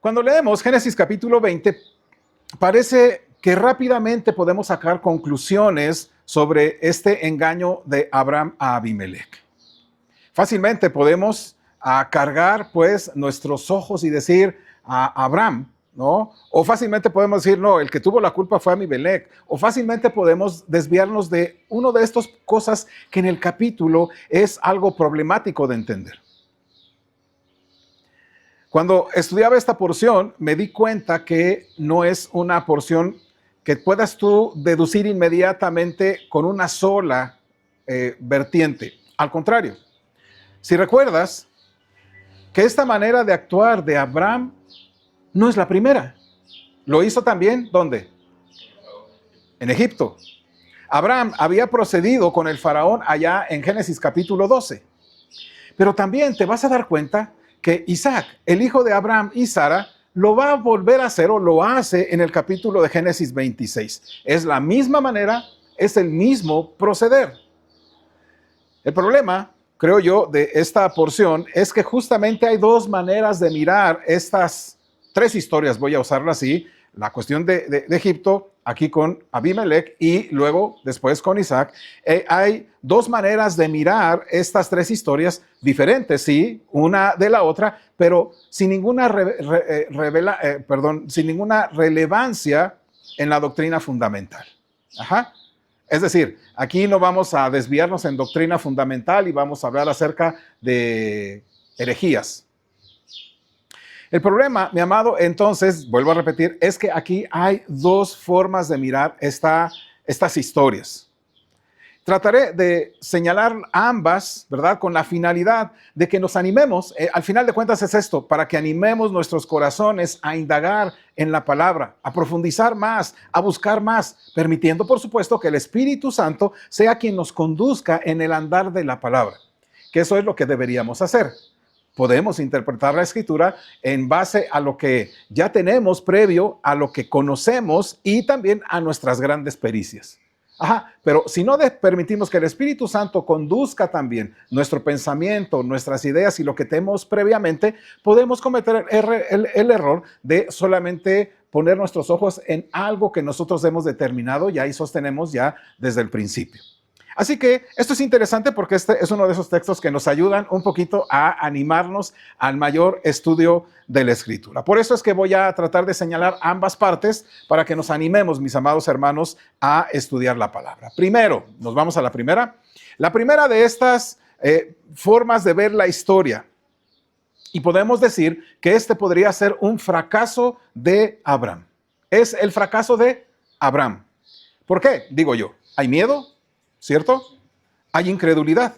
Cuando leemos Génesis capítulo 20, parece que rápidamente podemos sacar conclusiones sobre este engaño de Abraham a Abimelech. Fácilmente podemos cargar pues nuestros ojos y decir a Abraham, ¿no? O fácilmente podemos decir, no, el que tuvo la culpa fue Abimelech. O fácilmente podemos desviarnos de una de estas cosas que en el capítulo es algo problemático de entender. Cuando estudiaba esta porción, me di cuenta que no es una porción que puedas tú deducir inmediatamente con una sola vertiente. Al contrario, si recuerdas que esta manera de actuar de Abraham no es la primera. Lo hizo también, ¿dónde? En Egipto. Abraham había procedido con el faraón allá en Génesis capítulo 12. Pero también te vas a dar cuenta que Isaac, el hijo de Abraham y Sara, lo va a volver a hacer o lo hace en el capítulo de Génesis 26. Es la misma manera, es el mismo proceder. El problema, creo yo, de esta porción es que justamente hay dos maneras de mirar estas tres historias, voy a usarlo así, la cuestión de Egipto, aquí con Abimelech y luego después con Isaac. Hay dos maneras de mirar estas tres historias diferentes, sí, una de la otra, pero sin ninguna, sin ninguna relevancia en la doctrina fundamental. Ajá. Es decir, aquí no vamos a desviarnos en doctrina fundamental y vamos a hablar acerca de herejías. El problema, mi amado, entonces, vuelvo a repetir, es que aquí hay dos formas de mirar estas historias. Trataré de señalar ambas, ¿verdad? Con la finalidad de que nos animemos. Al final de cuentas es esto, para que animemos nuestros corazones a indagar en la palabra, a profundizar más, a buscar más, permitiendo, por supuesto, que el Espíritu Santo sea quien nos conduzca en el andar de la palabra, que eso es lo que deberíamos hacer. Podemos interpretar la Escritura en base a lo que ya tenemos previo, a lo que conocemos y también a nuestras grandes pericias. Ajá, pero si no permitimos que el Espíritu Santo conduzca también nuestro pensamiento, nuestras ideas y lo que tenemos previamente, podemos cometer el error de solamente poner nuestros ojos en algo que nosotros hemos determinado y ahí sostenemos ya desde el principio. Así que esto es interesante porque este es uno de esos textos que nos ayudan un poquito a animarnos al mayor estudio de la Escritura. Por eso es que voy a tratar de señalar ambas partes para que nos animemos, mis amados hermanos, a estudiar la palabra. Primero, nos vamos a la primera. La primera de estas formas de ver la historia. Y podemos decir que este podría ser un fracaso de Abraham. Es el fracaso de Abraham. ¿Por qué? Digo yo, ¿hay miedo? ¿Cierto? Hay incredulidad.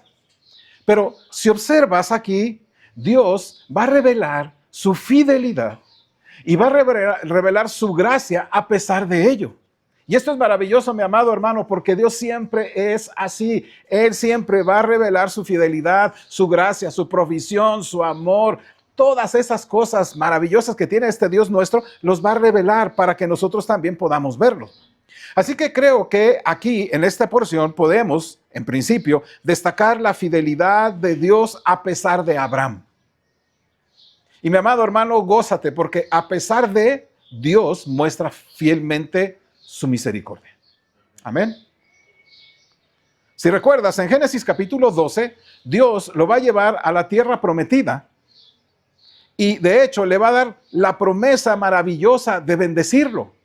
Pero si observas aquí, Dios va a revelar su fidelidad y va a revelar su gracia a pesar de ello. Y esto es maravilloso, mi amado hermano, porque Dios siempre es así. Él siempre va a revelar su fidelidad, su gracia, su provisión, su amor. Todas esas cosas maravillosas que tiene este Dios nuestro, los va a revelar para que nosotros también podamos verlos. Así que creo que aquí, en esta porción, podemos, en principio, destacar la fidelidad de Dios a pesar de Abraham. Y mi amado hermano, gózate, porque a pesar de, Dios muestra fielmente su misericordia. Amén. Si recuerdas, en Génesis capítulo 12, Dios lo va a llevar a la tierra prometida. Y de hecho, le va a dar la promesa maravillosa de bendecirlo.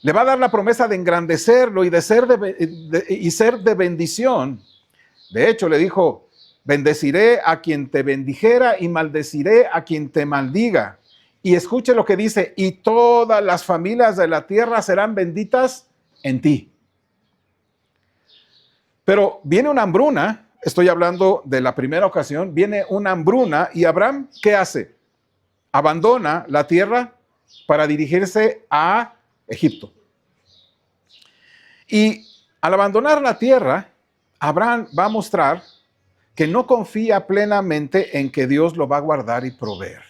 Le va a dar la promesa de engrandecerlo y de ser de bendición. De hecho, le dijo, bendeciré a quien te bendijera y maldeciré a quien te maldiga. Y escuche lo que dice, y todas las familias de la tierra serán benditas en ti. Pero viene una hambruna, estoy hablando de la primera ocasión, viene una hambruna y Abraham, ¿qué hace? Abandona la tierra para dirigirse a Egipto. Y al abandonar la tierra, Abraham va a mostrar que no confía plenamente en que Dios lo va a guardar y proveer.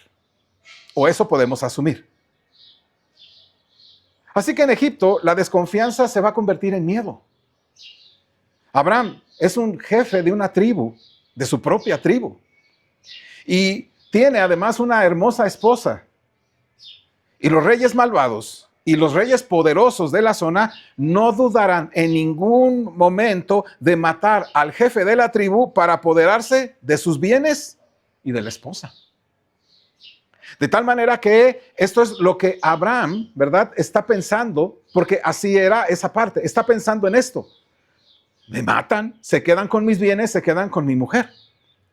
O eso podemos asumir. Así que en Egipto la desconfianza se va a convertir en miedo. Abraham es un jefe de una tribu, de su propia tribu. Y tiene además una hermosa esposa. Y los reyes malvados y los reyes poderosos de la zona no dudarán en ningún momento de matar al jefe de la tribu para apoderarse de sus bienes y de la esposa. De tal manera que esto es lo que Abraham, ¿verdad?, está pensando, porque así era esa parte. Está pensando en esto. Me matan, se quedan con mis bienes, se quedan con mi mujer.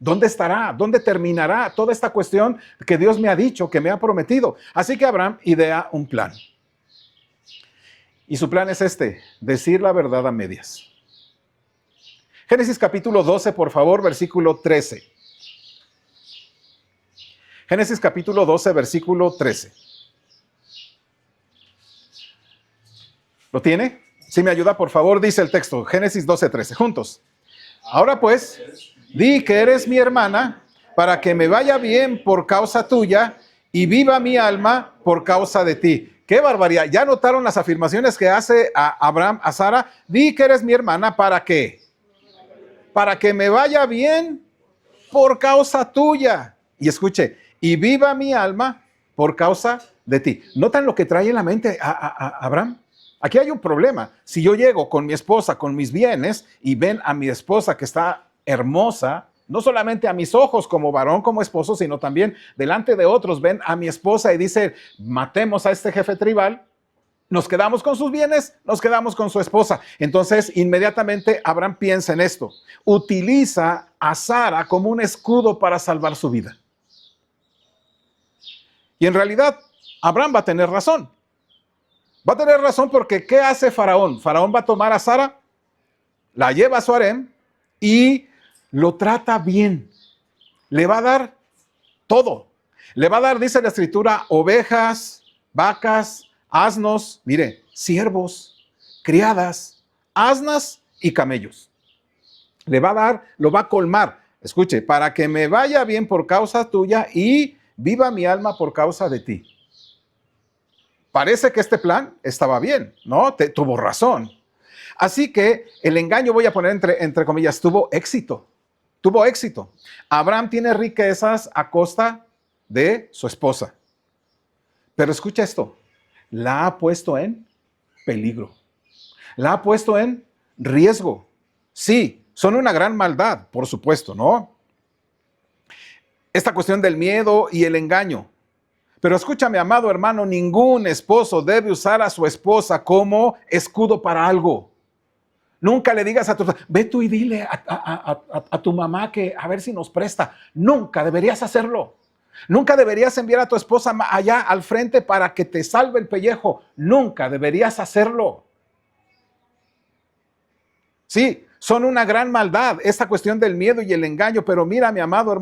¿Dónde estará? ¿Dónde terminará toda esta cuestión que Dios me ha dicho, que me ha prometido? Así que Abraham idea un plan. Y su plan es este: decir la verdad a medias. Génesis capítulo 12, por favor, versículo 13. Génesis capítulo 12, versículo 13. ¿Lo tiene? Si me ayuda, por favor, dice el texto. Génesis 12, 13. Juntos. Ahora pues, di que eres mi hermana, para que me vaya bien por causa tuya y viva mi alma por causa de ti. ¡Qué barbaridad! ¿Ya notaron las afirmaciones que hace a Abraham a Sara? Di que eres mi hermana, ¿para qué? Para que me vaya bien por causa tuya. Y escuche, y viva mi alma por causa de ti. ¿Notan lo que trae en la mente a Abraham? Aquí hay un problema. Si yo llego con mi esposa, con mis bienes, y ven a mi esposa que está hermosa, no solamente a mis ojos como varón, como esposo, sino también delante de otros, ven a mi esposa y dicen, matemos a este jefe tribal, nos quedamos con sus bienes, nos quedamos con su esposa. Entonces, inmediatamente Abraham piensa en esto. Utiliza a Sara como un escudo para salvar su vida. Y en realidad, Abraham va a tener razón. Va a tener razón porque ¿qué hace Faraón? Faraón va a tomar a Sara, la lleva a su harem y lo trata bien. Le va a dar todo. Le va a dar, dice la escritura, ovejas, vacas, asnos, mire, siervos, criadas, asnas y camellos. Le va a dar, lo va a colmar. Escuche, para que me vaya bien por causa tuya y viva mi alma por causa de ti. Parece que este plan estaba bien, ¿no? Tuvo razón. Así que el engaño, voy a poner entre comillas, tuvo éxito. Tuvo éxito. Abraham tiene riquezas a costa de su esposa. Pero escucha esto, la ha puesto en peligro. La ha puesto en riesgo. Sí, son una gran maldad, por supuesto, ¿no? Esta cuestión del miedo y el engaño. Pero escúchame, amado hermano, ningún esposo debe usar a su esposa como escudo para algo. Nunca le digas a tu, ve tú y dile a tu mamá que a ver si nos presta. Nunca deberías hacerlo. Nunca deberías enviar a tu esposa allá al frente para que te salve el pellejo. Nunca deberías hacerlo. Sí, son una gran maldad esta cuestión del miedo y el engaño, pero mira, mi amado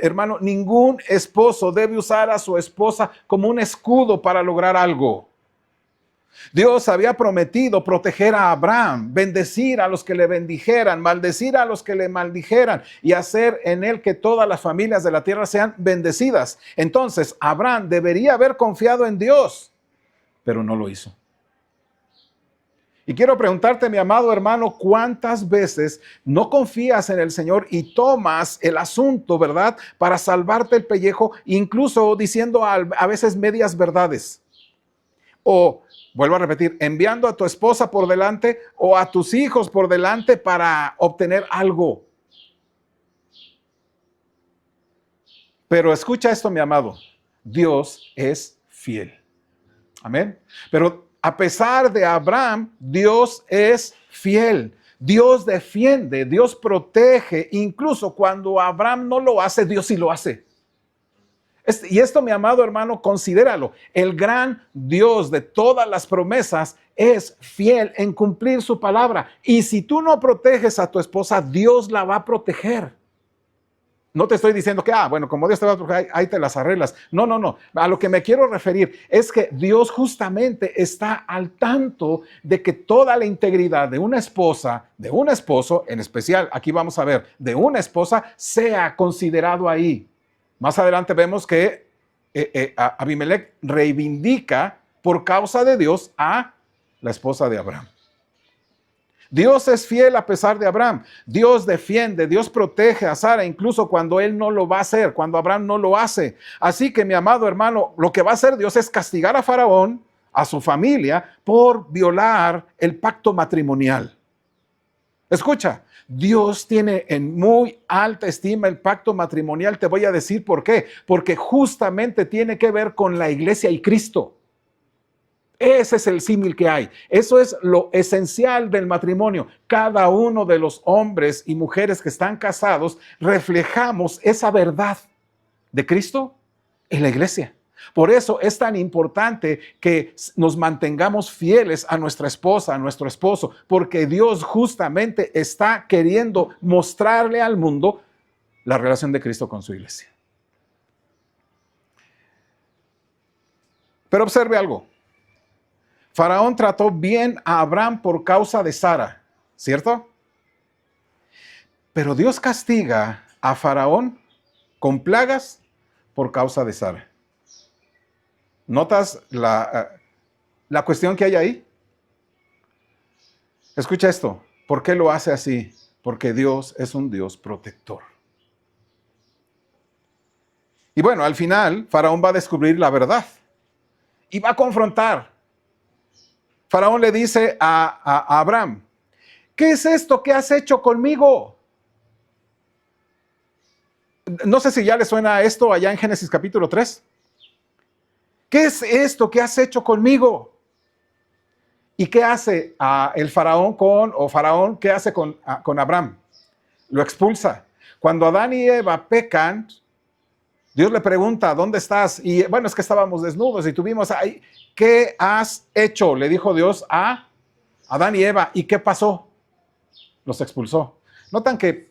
hermano, ningún esposo debe usar a su esposa como un escudo para lograr algo. Dios había prometido proteger a Abraham, bendecir a los que le bendijeran, maldecir a los que le maldijeran y hacer en él que todas las familias de la tierra sean bendecidas. Entonces, Abraham debería haber confiado en Dios, pero no lo hizo. Y quiero preguntarte, mi amado hermano, ¿cuántas veces no confías en el Señor y tomas el asunto, verdad, para salvarte el pellejo, incluso diciendo a veces medias verdades? O, vuelvo a repetir, enviando a tu esposa por delante o a tus hijos por delante para obtener algo. Pero escucha esto, mi amado, Dios es fiel. Amén. Pero a pesar de Abraham, Dios es fiel. Dios defiende, Dios protege. Incluso cuando Abraham no lo hace, Dios sí lo hace. Y esto, mi amado hermano, considéralo. El gran Dios de todas las promesas es fiel en cumplir su palabra. Y si tú no proteges a tu esposa, Dios la va a proteger. No te estoy diciendo que, bueno, como Dios te va a proteger, ahí te las arreglas. No, no, no. A lo que me quiero referir es que Dios justamente está al tanto de que toda la integridad de una esposa, de un esposo, en especial, aquí vamos a ver, de una esposa, sea considerado ahí. Más adelante vemos que Abimelech reivindica por causa de Dios a la esposa de Abraham. Dios es fiel a pesar de Abraham. Dios defiende, Dios protege a Sara, incluso cuando él no lo va a hacer, cuando Abraham no lo hace. Así que, mi amado hermano, lo que va a hacer Dios es castigar a Faraón, a su familia, por violar el pacto matrimonial. Escucha, Dios tiene en muy alta estima el pacto matrimonial. Te voy a decir por qué. Porque justamente tiene que ver con la iglesia y Cristo. Ese es el símil que hay. Eso es lo esencial del matrimonio. Cada uno de los hombres y mujeres que están casados reflejamos esa verdad de Cristo en la iglesia. Por eso es tan importante que nos mantengamos fieles a nuestra esposa, a nuestro esposo, porque Dios justamente está queriendo mostrarle al mundo la relación de Cristo con su iglesia. Pero observe algo. Faraón trató bien a Abraham por causa de Sara, ¿cierto? Pero Dios castiga a Faraón con plagas por causa de Sara. ¿Notas la cuestión que hay ahí? Escucha esto. ¿Por qué lo hace así? Porque Dios es un Dios protector. Y bueno, al final, Faraón va a descubrir la verdad y va a confrontar. Faraón le dice a Abraham, ¿qué es esto que has hecho conmigo? No sé si ya le suena esto allá en Génesis capítulo 3. ¿Qué es esto que has hecho conmigo? ¿Y qué hace el faraón qué hace con Abraham? Lo expulsa. Cuando Adán y Eva pecan, Dios le pregunta, ¿dónde estás? Y bueno, es que estábamos desnudos y tuvimos ahí. ¿Qué has hecho? Le dijo Dios a Adán y Eva. ¿Y qué pasó? Los expulsó. Notan que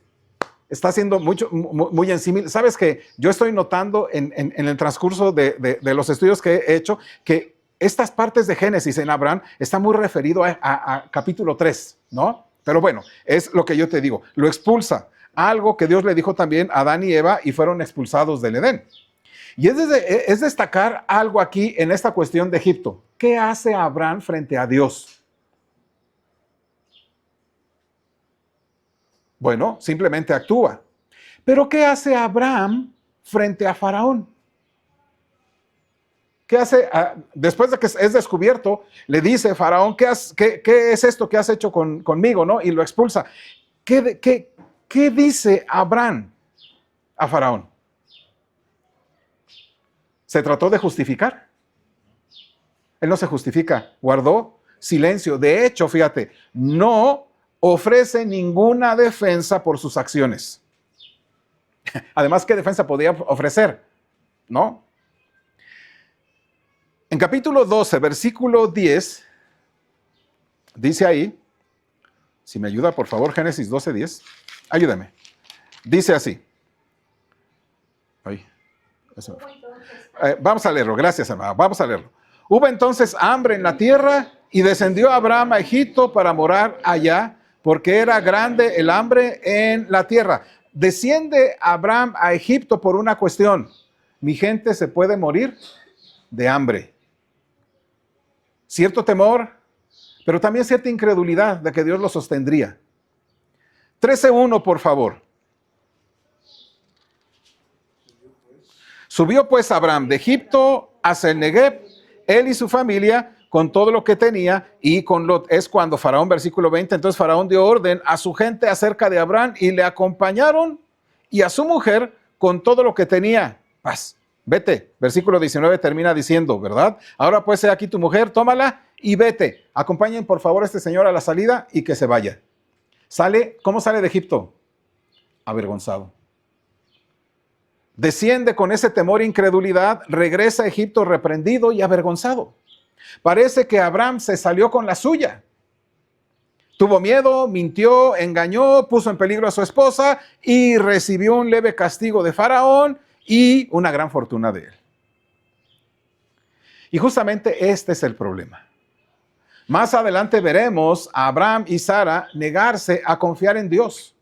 está haciendo muy en sí. Sabes que yo estoy notando en el transcurso de los estudios que he hecho que estas partes de Génesis en Abraham están muy referido a capítulo 3, ¿no? Pero bueno, es lo que yo te digo. Lo expulsa. Algo que Dios le dijo también a Adán y Eva y fueron expulsados del Edén. Y es destacar algo aquí en esta cuestión de Egipto. ¿Qué hace Abraham frente a Dios? Bueno, simplemente actúa. Pero ¿qué hace Abraham frente a Faraón? ¿Qué hace? Después de que es descubierto, le dice Faraón, ¿qué es esto que has hecho conmigo? ¿No? Y lo expulsa. ¿Qué dice Abraham a Faraón? ¿Se trató de justificar? Él no se justifica, guardó silencio. De hecho, fíjate, no ofrece ninguna defensa por sus acciones. Además, ¿qué defensa podía ofrecer? ¿No? En capítulo 12, versículo 10, dice ahí, si me ayuda, por favor, Génesis 12, 10, ayúdame. Dice así. Vamos a leerlo, gracias, hermano. Vamos a leerlo. Hubo entonces hambre en la tierra y descendió Abraham a Egipto para morar allá, porque era grande el hambre en la tierra. Desciende Abraham a Egipto por una cuestión. Mi gente se puede morir de hambre. Cierto temor, pero también cierta incredulidad de que Dios lo sostendría. 13:1, por favor. Subió pues Abraham de Egipto hacia el Negev, él y su familia, con todo lo que tenía, y con Lot. Es cuando Faraón, versículo 20, entonces Faraón dio orden a su gente acerca de Abraham, y le acompañaron, y a su mujer, con todo lo que tenía. Paz, vete. Versículo 19 termina diciendo, ¿verdad? Ahora pues, he aquí tu mujer, tómala y vete. Acompañen por favor a este señor a la salida y que se vaya. ¿Cómo sale de Egipto? Avergonzado. Desciende con ese temor e incredulidad, regresa a Egipto reprendido y avergonzado. Parece que Abraham se salió con la suya. Tuvo miedo, mintió, engañó, puso en peligro a su esposa y recibió un leve castigo de Faraón y una gran fortuna de él. Y justamente este es el problema. Más adelante veremos a Abraham y Sara negarse a confiar en Dios,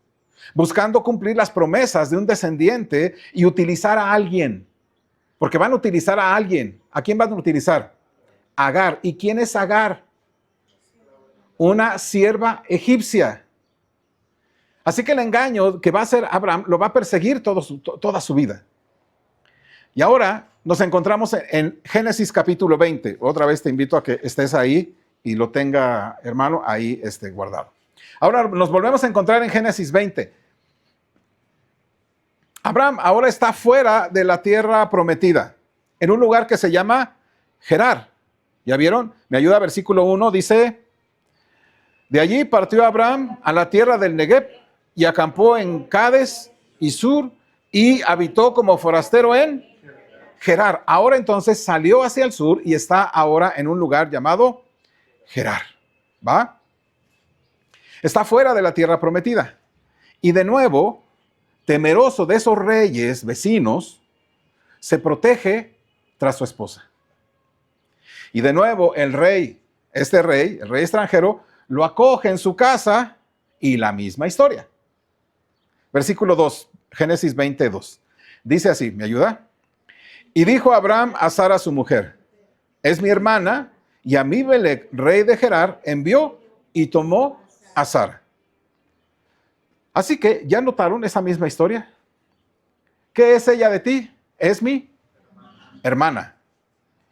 buscando cumplir las promesas de un descendiente y utilizar a alguien. Porque van a utilizar a alguien. ¿A quién van a utilizar? Agar. ¿Y quién es Agar? una sierva egipcia. Así que el engaño que va a hacer Abraham lo va a perseguir toda su vida. Y ahora nos encontramos en Génesis capítulo 20. Otra vez te invito a que estés ahí y lo tenga, hermano, ahí guardado. Ahora nos volvemos a encontrar en Génesis 20. Abraham ahora está fuera de la tierra prometida, en un lugar que se llama Gerar. ¿Ya vieron? Me ayuda, versículo 1, dice: de allí partió Abraham a la tierra del Negev y acampó en Cades y Sur y habitó como forastero en Gerar. Ahora entonces salió hacia el sur y está ahora en un lugar llamado Gerar. ¿Va? Está fuera de la tierra prometida. Y de nuevo, temeroso de esos reyes vecinos, se protege tras su esposa. Y de nuevo el rey extranjero, lo acoge en su casa y la misma historia. Versículo 2, Génesis 22. Dice así, ¿me ayuda? Y dijo Abraham a Sara su mujer: es mi hermana, y Abimelec, rey de Gerar, envió y tomó a Sara. Así que, ¿ya notaron esa misma historia? ¿Qué es ella de ti? Es mi hermana.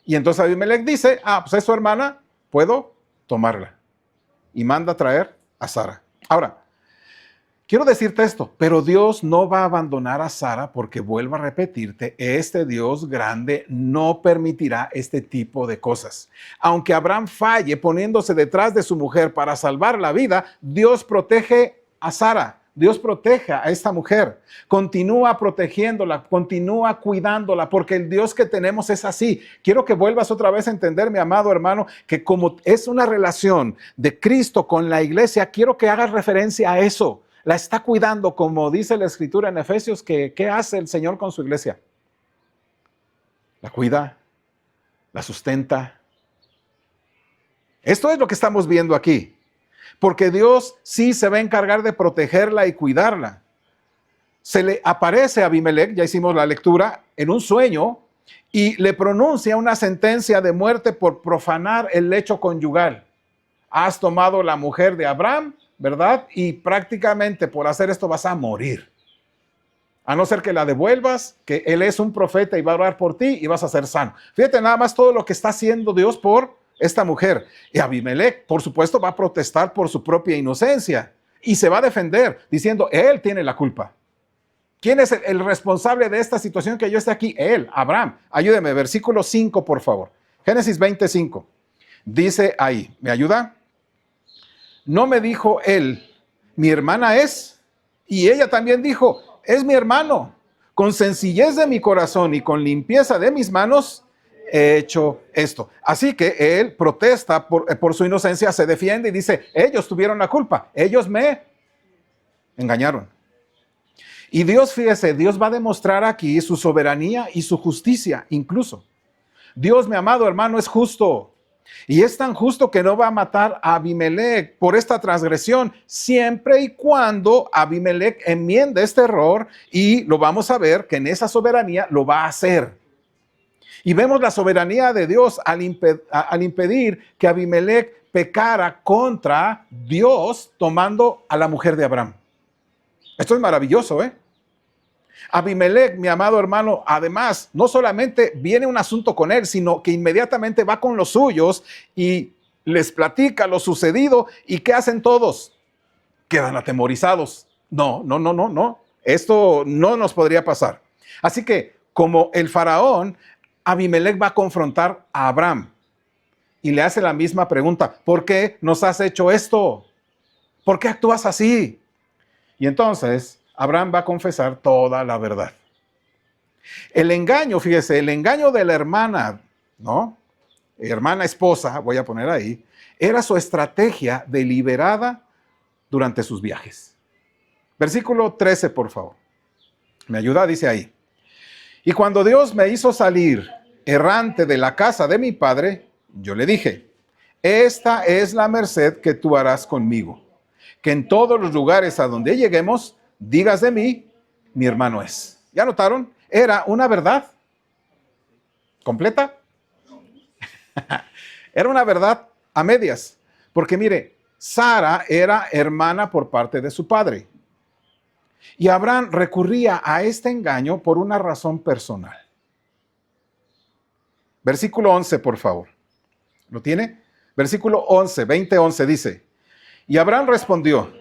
Y entonces Abimelec dice: pues es su hermana, puedo tomarla. Y manda a traer a Sara. Ahora, quiero decirte esto, pero Dios no va a abandonar a Sara porque, vuelvo a repetirte, este Dios grande no permitirá este tipo de cosas. Aunque Abraham falle poniéndose detrás de su mujer para salvar la vida, Dios protege a Sara. Dios protege a esta mujer, continúa protegiéndola, continúa cuidándola, porque el Dios que tenemos es así. Quiero que vuelvas otra vez a entender, mi amado hermano, que como es una relación de Cristo con la iglesia, quiero que hagas referencia a eso. La está cuidando, como dice la Escritura en Efesios, que ¿qué hace el Señor con su iglesia? La cuida, la sustenta. Esto es lo que estamos viendo aquí. Porque Dios sí se va a encargar de protegerla y cuidarla. Se le aparece a Abimelec, ya hicimos la lectura, en un sueño y le pronuncia una sentencia de muerte por profanar el lecho conyugal. Has tomado la mujer de Abraham, ¿verdad? Y prácticamente por hacer esto vas a morir. A no ser que la devuelvas, que él es un profeta y va a orar por ti y vas a ser sano. Fíjate nada más todo lo que está haciendo Dios por esta mujer. Y Abimelec, por supuesto, va a protestar por su propia inocencia y se va a defender diciendo: él tiene la culpa. ¿Quién es el responsable de esta situación que yo esté aquí? Él, Abraham. Ayúdeme, versículo 5, por favor. Génesis 25. Dice ahí, ¿me ayuda? No me dijo él: mi hermana es, y ella también dijo: es mi hermano. Con sencillez de mi corazón y con limpieza de mis manos he hecho esto. Así que él protesta por su inocencia, se defiende y dice: ellos tuvieron la culpa, ellos me engañaron. Y Dios, fíjese, Dios va a demostrar aquí su soberanía y su justicia incluso. Dios, mi amado hermano, es justo. Y es tan justo que no va a matar a Abimelec por esta transgresión, siempre y cuando Abimelec enmiende este error, y lo vamos a ver que en esa soberanía lo va a hacer. Y vemos la soberanía de Dios al impedir que Abimelec pecara contra Dios tomando a la mujer de Abraham. Esto es maravilloso, ¿eh? Abimelec, mi amado hermano, además, no solamente viene un asunto con él, sino que inmediatamente va con los suyos y les platica lo sucedido. ¿Y qué hacen todos? Quedan atemorizados. No. Esto no nos podría pasar. Así que, como el faraón, Abimelec va a confrontar a Abraham y le hace la misma pregunta: ¿por qué nos has hecho esto? ¿Por qué actúas así? Y entonces Abraham va a confesar toda la verdad. El engaño, fíjese, el engaño de la hermana, ¿no? Hermana esposa, voy a poner ahí, era su estrategia deliberada durante sus viajes. Versículo 13, por favor. ¿Me ayuda? Dice ahí: y cuando Dios me hizo salir errante de la casa de mi padre, yo le dije: esta es la merced que tú harás conmigo, que en todos los lugares a donde lleguemos, digas de mí: mi hermano es. ¿Ya notaron? Era una verdad completa. Era una verdad a medias. Porque mire, Sara era hermana por parte de su padre. Y Abraham recurría a este engaño por una razón personal. Versículo 11, por favor. ¿Lo tiene? Versículo 11, 20:11 dice, y Abraham respondió,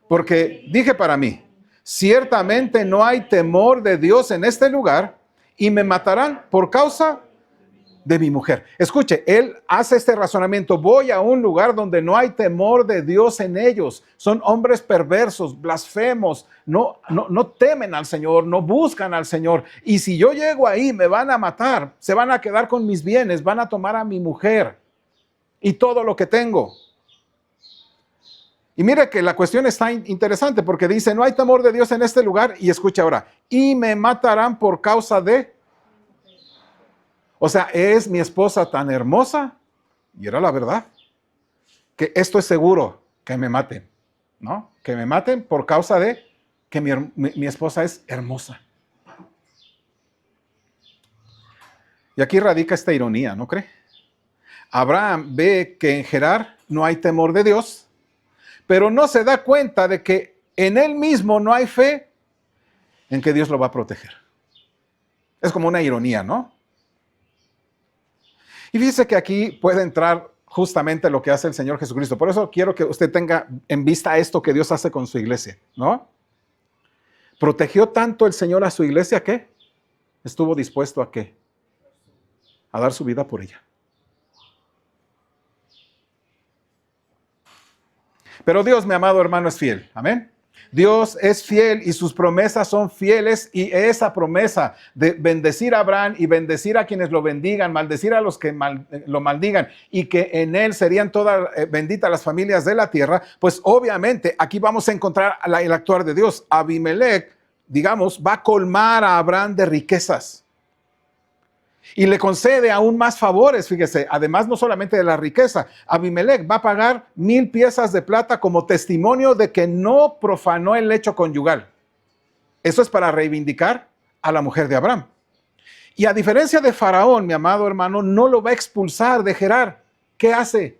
porque dije para mí, ciertamente no hay temor de Dios en este lugar y me matarán por causa de mi mujer. Escuche, él hace este razonamiento, voy a un lugar donde no hay temor de Dios en ellos, son hombres perversos, blasfemos, no temen al Señor, no buscan al Señor, y si yo llego ahí me van a matar, se van a quedar con mis bienes, van a tomar a mi mujer y todo lo que tengo. Y mire que la cuestión está interesante porque dice, no hay temor de Dios en este lugar, y escucha ahora, y me matarán por causa de... O sea, ¿es mi esposa tan hermosa? Y era la verdad. Que esto es seguro, que me maten, ¿no? Que me maten por causa de que mi esposa es hermosa. Y aquí radica esta ironía, ¿no cree? Abraham ve que en Gerar no hay temor de Dios, pero no se da cuenta de que en él mismo no hay fe en que Dios lo va a proteger. Es como una ironía, ¿no? Y fíjese que aquí puede entrar justamente lo que hace el Señor Jesucristo. Por eso quiero que usted tenga en vista esto que Dios hace con su iglesia, ¿no? Protegió tanto el Señor a su iglesia que estuvo dispuesto a ¿qué? A dar su vida por ella. Pero Dios, mi amado hermano, es fiel. Amén. Dios es fiel y sus promesas son fieles, y esa promesa de bendecir a Abraham y bendecir a quienes lo bendigan, maldecir a los que lo maldigan, y que en él serían todas benditas las familias de la tierra, pues obviamente aquí vamos a encontrar el actuar de Dios. Abimelec, digamos, va a colmar a Abraham de riquezas. Y le concede aún más favores, fíjese, además no solamente de la riqueza, Abimelec va a pagar 1000 piezas de plata como testimonio de que no profanó el lecho conyugal. Eso es para reivindicar a la mujer de Abraham. Y a diferencia de Faraón, mi amado hermano, no lo va a expulsar de Gerar. ¿Qué hace?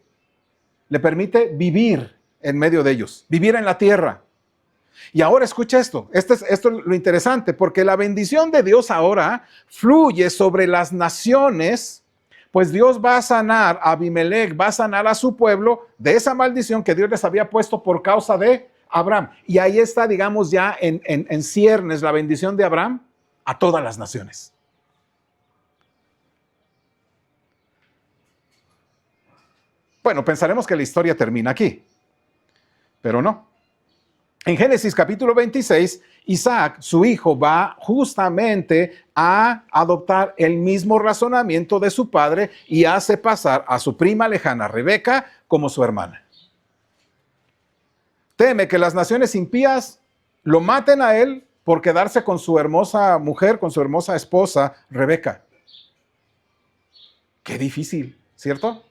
Le permite vivir en medio de ellos, vivir en la tierra. Y ahora escucha esto, esto es lo interesante, porque la bendición de Dios ahora fluye sobre las naciones, pues Dios va a sanar a Abimelec, va a sanar a su pueblo de esa maldición que Dios les había puesto por causa de Abraham. Y ahí está, digamos, ya en ciernes la bendición de Abraham a todas las naciones. Bueno, pensaremos que la historia termina aquí, pero no. En Génesis capítulo 26, Isaac, su hijo, va justamente a adoptar el mismo razonamiento de su padre y hace pasar a su prima lejana, Rebeca, como su hermana. Teme que las naciones impías lo maten a él por quedarse con su hermosa mujer, con su hermosa esposa, Rebeca. Qué difícil, ¿cierto?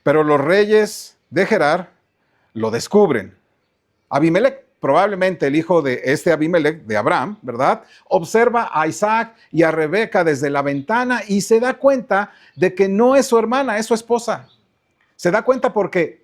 Pero los reyes de Gerar lo descubren. Abimelec, probablemente el hijo de este Abimelec, de Abraham, ¿verdad? Observa a Isaac y a Rebeca desde la ventana y se da cuenta de que no es su hermana, es su esposa. Se da cuenta porque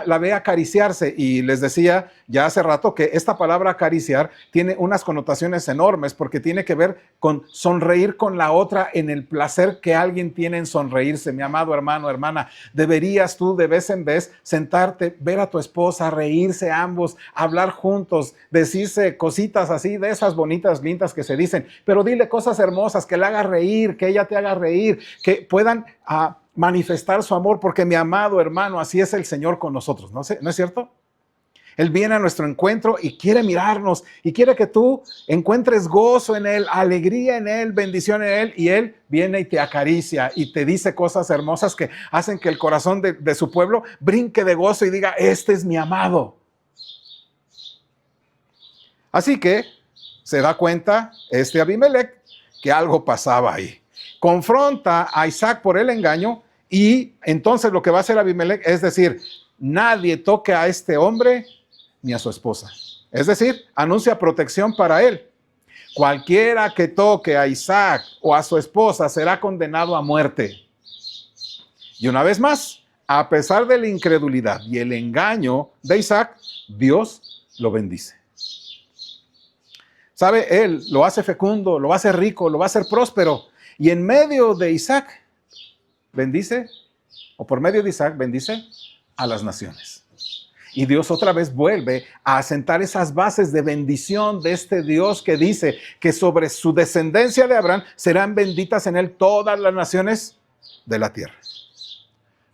la ve acariciarse, y les decía ya hace rato que esta palabra acariciar tiene unas connotaciones enormes, porque tiene que ver con sonreír con la otra en el placer que alguien tiene en sonreírse. Mi amado hermano, hermana, deberías tú de vez en vez sentarte, ver a tu esposa, reírse ambos, hablar juntos, decirse cositas así, de esas bonitas, lindas que se dicen, pero dile cosas hermosas, que le haga reír, que ella te haga reír, que puedan manifestar su amor, porque mi amado hermano, así es el Señor con nosotros, ¿no es cierto? Él viene a nuestro encuentro y quiere mirarnos y quiere que tú encuentres gozo en Él, alegría en Él, bendición en Él, y Él viene y te acaricia y te dice cosas hermosas que hacen que el corazón de su pueblo brinque de gozo y diga, este es mi amado. Así que se da cuenta Abimelec que algo pasaba ahí. Confronta a Isaac por el engaño, y entonces lo que va a hacer Abimelec es decir, nadie toque a este hombre ni a su esposa. Es decir, anuncia protección para él. Cualquiera que toque a Isaac o a su esposa será condenado a muerte. Y una vez más, a pesar de la incredulidad y el engaño de Isaac, Dios lo bendice. ¿Sabe? Él lo hace fecundo, lo hace rico, lo va a hacer próspero. Y en medio de Isaac, bendice, o por medio de Isaac, bendice a las naciones. Y Dios otra vez vuelve a asentar esas bases de bendición de este Dios que dice que sobre su descendencia de Abraham serán benditas en él todas las naciones de la tierra.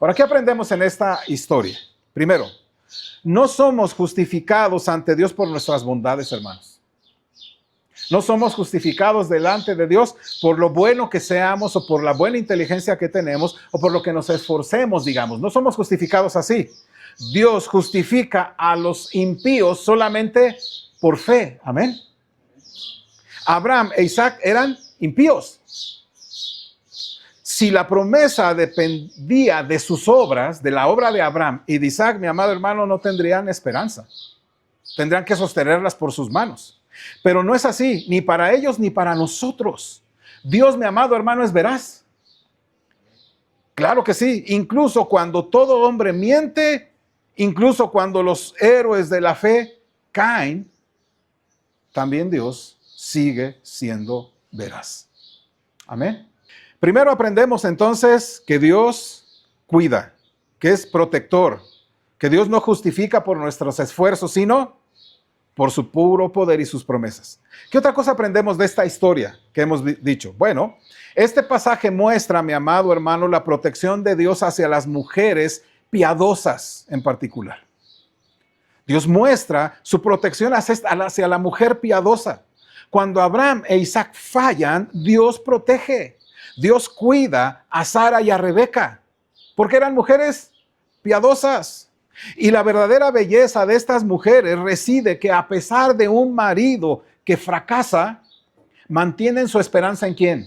Ahora, ¿qué aprendemos en esta historia? Primero, no somos justificados ante Dios por nuestras bondades, hermanos. No somos justificados delante de Dios por lo bueno que seamos o por la buena inteligencia que tenemos o por lo que nos esforcemos, digamos. No somos justificados así. Dios justifica a los impíos solamente por fe. Amén. Abraham e Isaac eran impíos. Si la promesa dependía de sus obras, de la obra de Abraham y de Isaac, mi amado hermano, no tendrían esperanza. Tendrían que sostenerlas por sus manos. Pero no es así, ni para ellos ni para nosotros. Dios, mi amado hermano, es veraz. Claro que sí. Incluso cuando todo hombre miente, incluso cuando los héroes de la fe caen, también Dios sigue siendo veraz. Amén. Primero aprendemos entonces que Dios cuida, que es protector, que Dios no justifica por nuestros esfuerzos, sino por su puro poder y sus promesas. ¿Qué otra cosa aprendemos de esta historia que hemos dicho? Bueno, este pasaje muestra, mi amado hermano, la protección de Dios hacia las mujeres piadosas en particular. Dios muestra su protección hacia la mujer piadosa. Cuando Abraham e Isaac fallan, Dios protege. Dios cuida a Sara y a Rebeca, porque eran mujeres piadosas. Y la verdadera belleza de estas mujeres reside que a pesar de un marido que fracasa, mantienen su esperanza ¿en quién?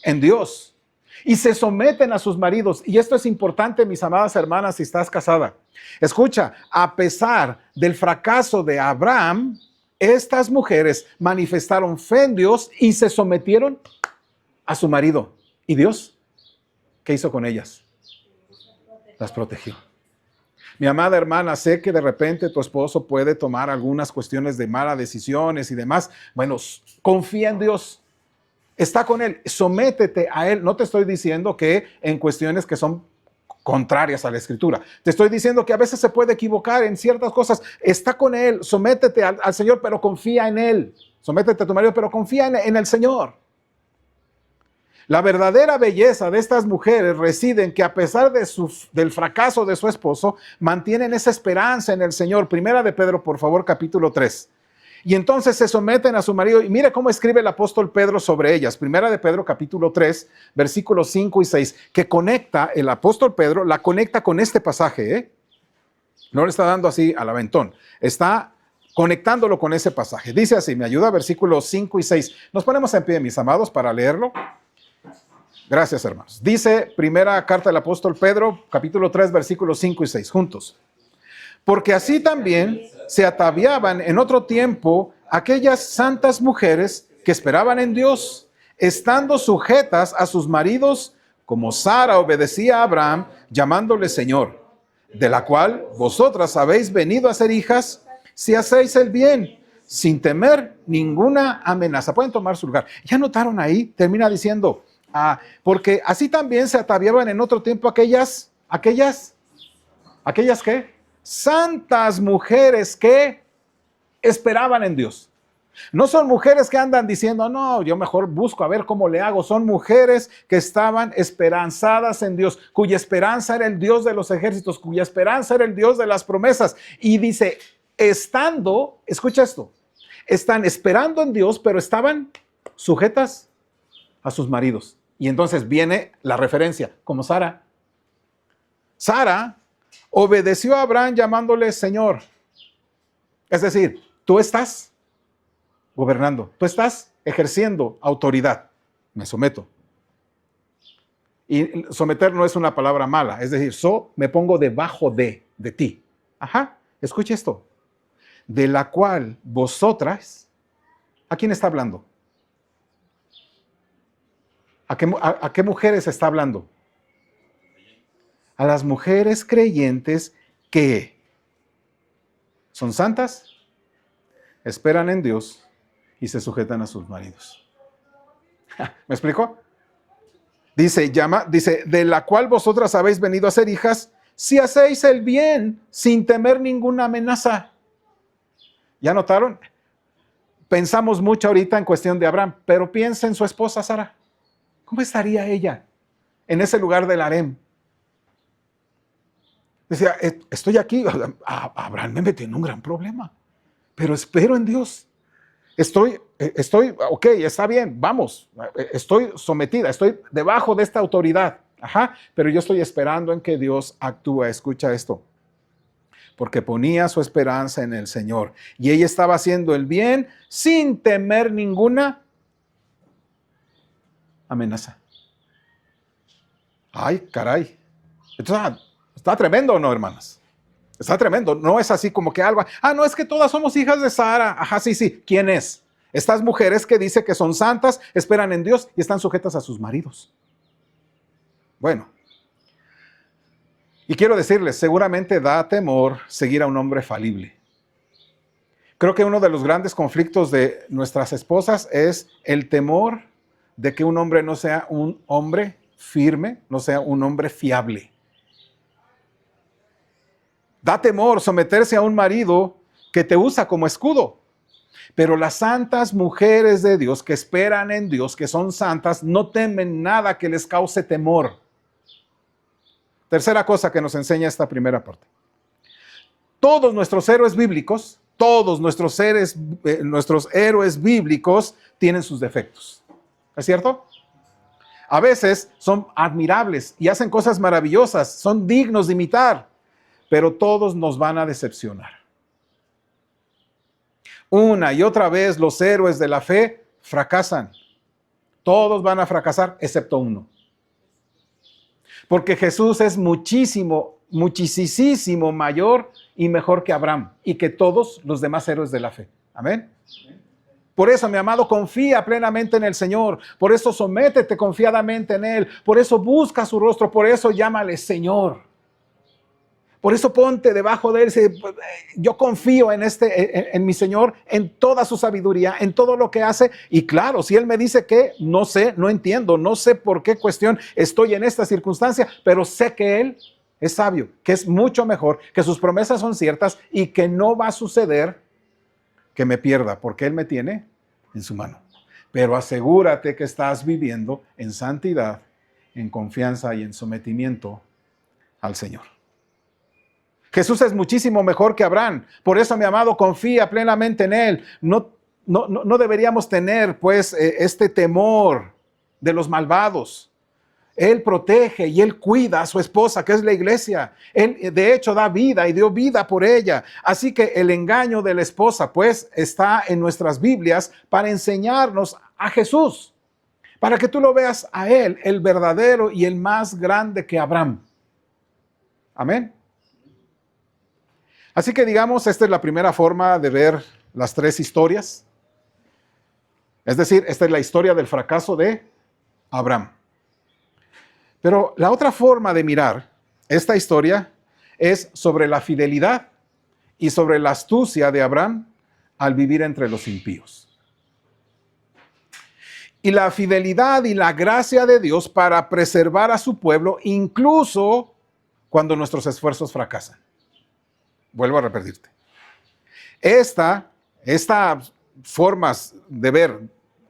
En Dios. Y se someten a sus maridos. Y esto es importante, mis amadas hermanas, si estás casada. Escucha, a pesar del fracaso de Abraham, estas mujeres manifestaron fe en Dios y se sometieron a su marido. ¿Y Dios qué hizo con ellas? Las protegió. Mi amada hermana, sé que de repente tu esposo puede tomar algunas cuestiones de malas decisiones y demás. Bueno, confía en Dios. Está con Él. Sométete a Él. No te estoy diciendo que en cuestiones que son contrarias a la Escritura. Te estoy diciendo que a veces se puede equivocar en ciertas cosas. Está con Él. Sométete al Señor, pero confía en Él. Sométete a tu marido, pero confía en el Señor. La verdadera belleza de estas mujeres reside en que a pesar del fracaso de su esposo, mantienen esa esperanza en el Señor. Primera de Pedro, por favor, capítulo 3. Y entonces se someten a su marido. Y mire cómo escribe el apóstol Pedro sobre ellas. Primera de Pedro, capítulo 3, versículos 5 y 6, que conecta, el apóstol Pedro la conecta con este pasaje. No le está dando así al aventón. Está conectándolo con ese pasaje. Dice así, me ayuda, versículos 5 y 6. Nos ponemos en pie, mis amados, para leerlo. Gracias, hermanos. Dice primera carta del apóstol Pedro, capítulo 3, versículos 5 y 6, juntos. Porque así también se ataviaban en otro tiempo aquellas santas mujeres que esperaban en Dios, estando sujetas a sus maridos, como Sara obedecía a Abraham, llamándole Señor, de la cual vosotras habéis venido a ser hijas, si hacéis el bien, sin temer ninguna amenaza. Pueden tomar su lugar. ¿Ya notaron ahí? Termina diciendo, porque así también se ataviaban en otro tiempo aquellas ¿qué? Santas mujeres que esperaban en Dios. No son mujeres que andan diciendo, no, yo mejor busco a ver cómo le hago. Son mujeres que estaban esperanzadas en Dios, cuya esperanza era el Dios de los ejércitos, cuya esperanza era el Dios de las promesas. Y dice, escucha esto, están esperando en Dios, pero estaban sujetas a sus maridos. Y entonces viene la referencia, como Sara. Sara obedeció a Abraham llamándole Señor. Es decir, tú estás gobernando, tú estás ejerciendo autoridad. Me someto. Y someter no es una palabra mala, es decir, me pongo debajo de ti. Ajá, escuche esto. De la cual vosotras, ¿a quién está hablando? ¿A qué mujeres está hablando? a las mujeres creyentes que son santas, esperan en Dios y se sujetan a sus maridos. ¿Me explico? Dice, de la cual vosotras habéis venido a ser hijas, si hacéis el bien sin temer ninguna amenaza. ¿Ya notaron? Pensamos mucho ahorita en cuestión de Abraham, pero piensa en su esposa Sara. ¿Cómo estaría ella en ese lugar del harem? Decía, estoy aquí, Abraham me metió en un gran problema, pero espero en Dios. Estoy, ok, está bien, vamos, estoy sometida, estoy debajo de esta autoridad, pero yo estoy esperando en que Dios actúe. Escucha esto, porque ponía su esperanza en el Señor y ella estaba haciendo el bien sin temer ninguna amenaza. Ay, caray, entonces, está tremendo, ¿o no, hermanas? Está tremendo, no es así como que algo, no, es que todas somos hijas de Sara. Sí, ¿quién es? Estas mujeres que dice que son santas, esperan en Dios y están sujetas a sus maridos. Bueno, y quiero decirles, seguramente da temor seguir a un hombre falible. Creo que uno de los grandes conflictos de nuestras esposas es el temor de que un hombre no sea un hombre firme, no sea un hombre fiable. Da temor someterse a un marido que te usa como escudo. Pero las santas mujeres de Dios que esperan en Dios, que son santas, no temen nada que les cause temor. Tercera cosa que nos enseña esta primera parte. Todos nuestros héroes bíblicos, nuestros héroes bíblicos tienen sus defectos. ¿Es cierto? A veces son admirables y hacen cosas maravillosas, son dignos de imitar, pero todos nos van a decepcionar. Una y otra vez los héroes de la fe fracasan. Todos van a fracasar excepto uno. Porque Jesús es muchísimo mayor y mejor que Abraham y que todos los demás héroes de la fe. Amén. Por eso, mi amado, confía plenamente en el Señor. Por eso sométete confiadamente en Él. Por eso busca su rostro. Por eso llámale Señor. Por eso ponte debajo de Él. Yo confío en mi Señor, en toda su sabiduría, en todo lo que hace. Y claro, si Él me dice que no sé, no entiendo, no sé por qué cuestión estoy en esta circunstancia, pero sé que Él es sabio, que es mucho mejor, que sus promesas son ciertas y que no va a suceder que me pierda, porque Él me tiene en su mano. Pero asegúrate que estás viviendo en santidad, en confianza y en sometimiento al Señor. Jesús es muchísimo mejor que Abraham. Por eso, mi amado, confía plenamente en Él. No deberíamos tener, pues, este temor de los malvados. Él protege y Él cuida a su esposa, que es la iglesia. Él, de hecho, da vida y dio vida por ella. Así que el engaño de la esposa, pues, está en nuestras Biblias para enseñarnos a Jesús. Para que tú lo veas a Él, el verdadero y el más grande que Abraham. Amén. Así que digamos, esta es la primera forma de ver las tres historias. Es decir, esta es la historia del fracaso de Abraham. Pero la otra forma de mirar esta historia es sobre la fidelidad y sobre la astucia de Abraham al vivir entre los impíos. Y la fidelidad y la gracia de Dios para preservar a su pueblo, incluso cuando nuestros esfuerzos fracasan. Vuelvo a repetirte. Estas formas de ver,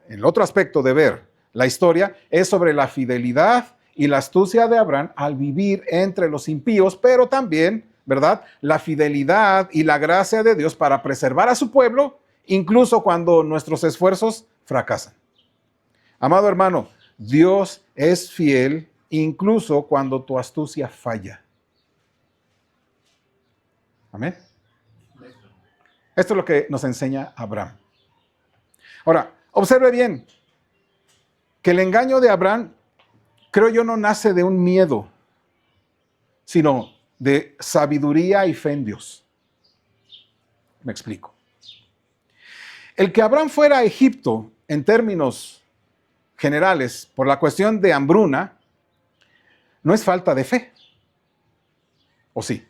el otro aspecto de ver la historia es sobre la fidelidad y la astucia de Abraham al vivir entre los impíos, pero también, ¿verdad?, la fidelidad y la gracia de Dios para preservar a su pueblo, incluso cuando nuestros esfuerzos fracasan. Amado hermano, Dios es fiel incluso cuando tu astucia falla. Amén. Esto es lo que nos enseña Abraham. Ahora, observe bien que el engaño de Abraham, creo yo, no nace de un miedo, sino de sabiduría y fe en Dios. Me explico. El que Abraham fuera a Egipto, en términos generales, por la cuestión de hambruna, no es falta de fe. ¿O sí?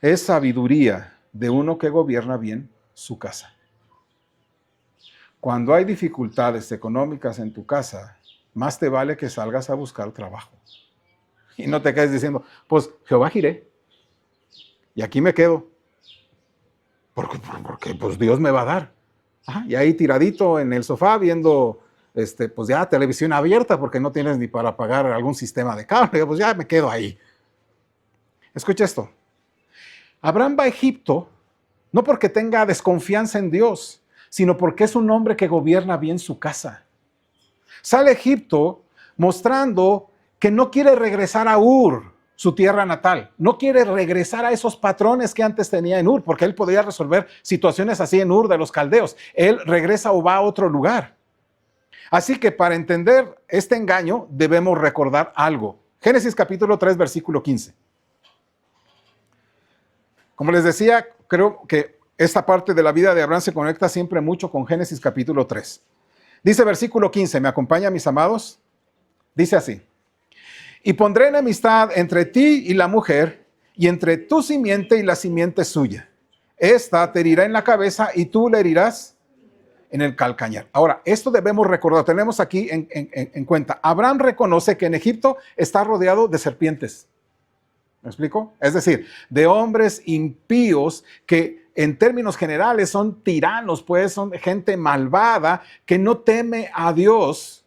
Es sabiduría de uno que gobierna bien su casa. Cuando hay dificultades económicas en tu casa, más te vale que salgas a buscar trabajo. Y no te quedes diciendo, pues Jehová jiré, y aquí me quedo, porque pues Dios me va a dar. Ajá, y ahí tiradito en el sofá viendo pues ya televisión abierta porque no tienes ni para pagar algún sistema de cable, pues ya me quedo ahí. Escucha esto. Abraham va a Egipto no porque tenga desconfianza en Dios, sino porque es un hombre que gobierna bien su casa. Sale a Egipto mostrando que no quiere regresar a Ur, su tierra natal. No quiere regresar a esos patrones que antes tenía en Ur, porque él podría resolver situaciones así en Ur de los caldeos. Él regresa o va a otro lugar. Así que para entender este engaño debemos recordar algo. Génesis capítulo 3, versículo 15. Como les decía, creo que esta parte de la vida de Abraham se conecta siempre mucho con Génesis capítulo 3. Dice versículo 15, ¿me acompaña, mis amados? Dice así: y pondré enemistad entre ti y la mujer, y entre tu simiente y la simiente suya. Esta te herirá en la cabeza y tú le herirás en el calcañar. Ahora, esto debemos recordar, tenemos aquí en cuenta. Abraham reconoce que en Egipto está rodeado de serpientes. ¿Me explico? Es decir, de hombres impíos que en términos generales son tiranos, pues son gente malvada que no teme a Dios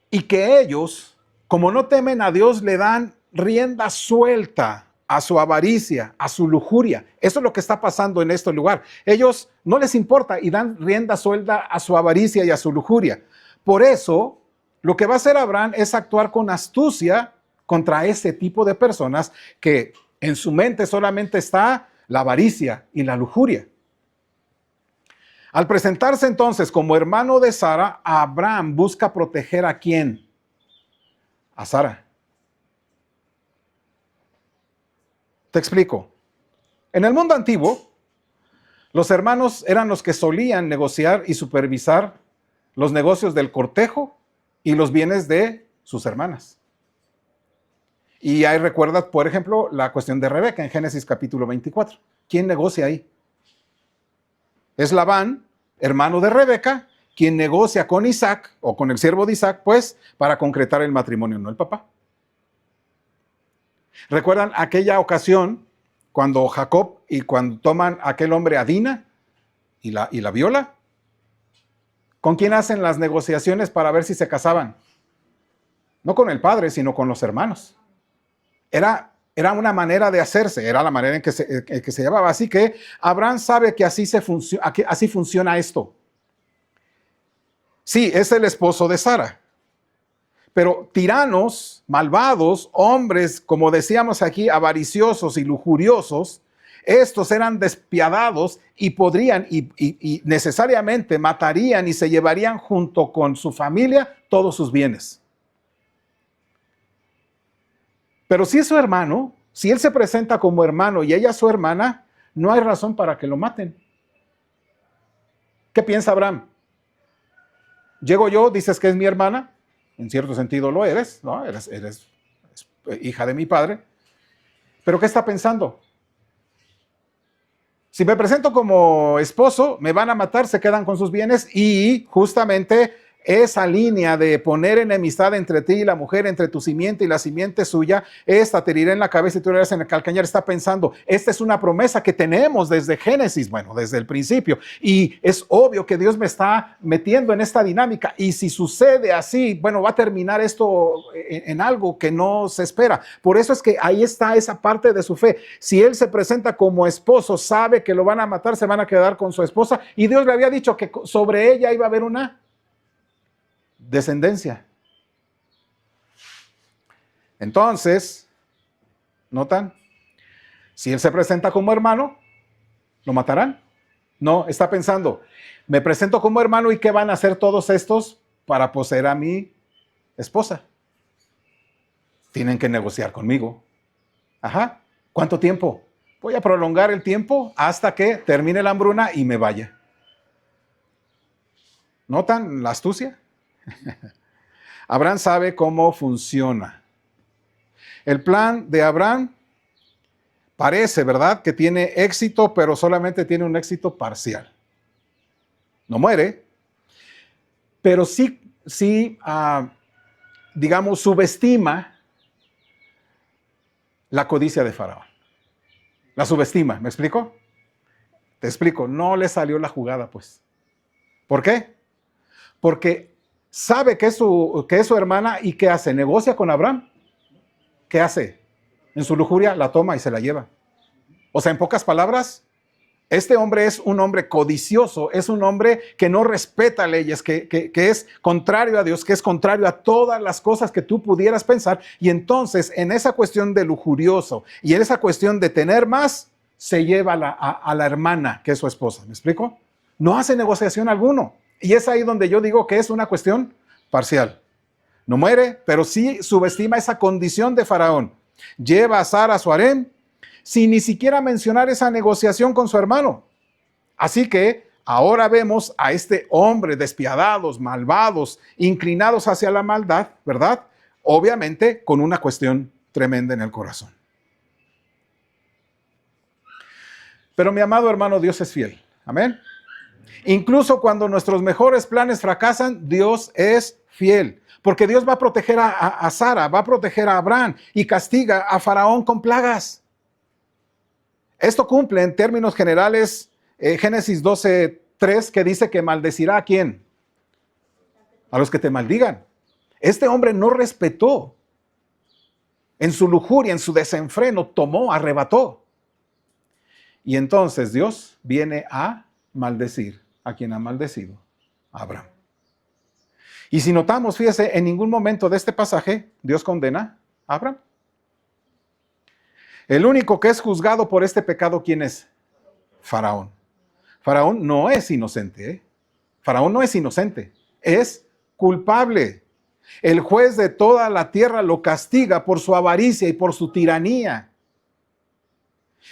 y que ellos, como no temen a Dios, le dan rienda suelta a su avaricia, a su lujuria. Eso es lo que está pasando en este lugar. Ellos no les importa y dan rienda suelta a su avaricia y a su lujuria. Por eso, lo que va a hacer Abraham es actuar con astucia contra ese tipo de personas que en su mente solamente está la avaricia y la lujuria. Al presentarse entonces como hermano de Sara, Abraham busca proteger ¿a quién? A Sara. Te explico. En el mundo antiguo, los hermanos eran los que solían negociar y supervisar los negocios del cortejo y los bienes de sus hermanas. Y ahí recuerda, por ejemplo, la cuestión de Rebeca en Génesis capítulo 24. ¿Quién negocia ahí? Es Labán, hermano de Rebeca, quien negocia con Isaac o con el siervo de Isaac, pues, para concretar el matrimonio, no el papá. ¿Recuerdan aquella ocasión cuando Jacob y cuando toman a aquel hombre a Dina y la viola? ¿Con quién hacen las negociaciones para ver si se casaban? No con el padre, sino con los hermanos. Era una manera de hacerse, era la manera en que se llevaba. Así que Abraham sabe que así funciona esto. Sí, es el esposo de Sara. Pero tiranos, malvados, hombres, como decíamos aquí, avariciosos y lujuriosos, estos eran despiadados y podrían y necesariamente matarían y se llevarían junto con su familia todos sus bienes. Pero si es su hermano, si él se presenta como hermano y ella su hermana, no hay razón para que lo maten. ¿Qué piensa Abraham? Llego yo, dices que es mi hermana, en cierto sentido lo eres, ¿no? Eres hija de mi padre. ¿Pero qué está pensando? Si me presento como esposo, me van a matar, se quedan con sus bienes y justamente esa línea de poner enemistad entre ti y la mujer, entre tu simiente y la simiente suya, esta te herirá en la cabeza y tú herirás en el calcañar. Está pensando, esta es una promesa que tenemos desde Génesis, bueno, desde el principio, y es obvio que Dios me está metiendo en esta dinámica, y si sucede así, bueno, va a terminar esto en algo que no se espera. Por eso es que ahí está esa parte de su fe. Si él se presenta como esposo, sabe que lo van a matar, se van a quedar con su esposa, y Dios le había dicho que sobre ella iba a haber una descendencia. Entonces, ¿notan? Si él se presenta como hermano, ¿lo matarán? No, está pensando, me presento como hermano y ¿qué van a hacer todos estos para poseer a mi esposa? Tienen que negociar conmigo. Ajá, ¿cuánto tiempo? Voy a prolongar el tiempo hasta que termine la hambruna y me vaya. ¿Notan la astucia? Abraham sabe cómo funciona. El plan de Abraham parece, ¿verdad?, que tiene éxito, pero solamente tiene un éxito parcial. No muere, pero sí, digamos, subestima la codicia de Faraón. La subestima, ¿me explico? Te explico, no le salió la jugada, pues. ¿Por qué? Porque sabe que es su hermana y ¿qué hace? ¿Negocia con Abraham? ¿Qué hace? En su lujuria la toma y se la lleva. O sea, en pocas palabras, este hombre es un hombre codicioso, es un hombre que no respeta leyes, que es contrario a Dios, que es contrario a todas las cosas que tú pudieras pensar. Y entonces, en esa cuestión de lujurioso y en esa cuestión de tener más, se lleva a la hermana, que es su esposa. ¿Me explico? No hace negociación alguno. Y es ahí donde yo digo que es una cuestión parcial. No muere, pero sí subestima esa condición de Faraón. Lleva a Sara, su harem, sin ni siquiera mencionar esa negociación con su hermano. Así que ahora vemos a este hombre despiadados, malvados, inclinados hacia la maldad, ¿verdad? Obviamente con una cuestión tremenda en el corazón. Pero mi amado hermano, Dios es fiel. Amén. Incluso cuando nuestros mejores planes fracasan, Dios es fiel. Porque Dios va a proteger a Sara, va a proteger a Abraham y castiga a Faraón con plagas. Esto cumple en términos generales Génesis 12:3, que dice que maldecirá ¿a quién? A los que te maldigan. Este hombre no respetó. En su lujuria, en su desenfreno, tomó, arrebató. Y entonces Dios viene a maldecir a quien ha maldecido, a Abraham. Y si notamos, fíjese, en ningún momento de este pasaje Dios condena a Abraham. El único que es juzgado por este pecado, ¿quién es? Faraón. Faraón no es inocente, ¿eh? Faraón no es inocente, es culpable. El juez de toda la tierra lo castiga por su avaricia y por su tiranía.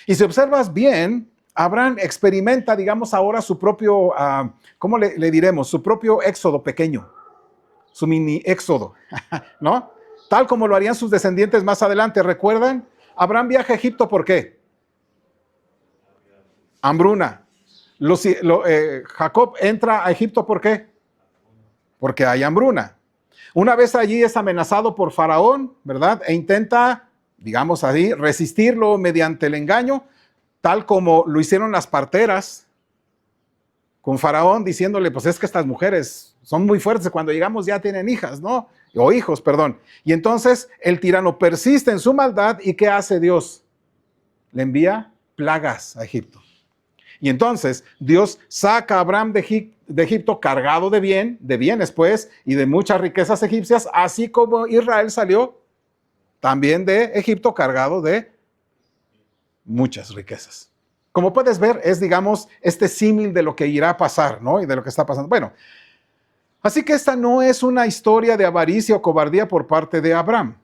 Y si observas bien, Abraham experimenta, digamos, ahora su propio, ¿cómo le diremos? Su propio éxodo pequeño, su mini éxodo, ¿no? Tal como lo harían sus descendientes más adelante. ¿Recuerdan? Abraham viaja a Egipto, ¿por qué? Hambruna. Jacob entra a Egipto, ¿por qué? Porque hay hambruna. Una vez allí es amenazado por Faraón, ¿verdad? E intenta, digamos así, resistirlo mediante el engaño, tal como lo hicieron las parteras con Faraón, diciéndole, pues es que estas mujeres son muy fuertes, cuando llegamos ya tienen hijas, ¿no? O hijos, perdón. Y entonces el tirano persiste en su maldad, ¿y qué hace Dios? Le envía plagas a Egipto. Y entonces Dios saca a Abraham de Egipto cargado de bienes pues, y de muchas riquezas egipcias, así como Israel salió también de Egipto cargado de muchas riquezas. Como puedes ver, es, digamos, este símil de lo que irá a pasar, ¿no? Y de lo que está pasando. Bueno, así que esta no es una historia de avaricia o cobardía por parte de Abraham.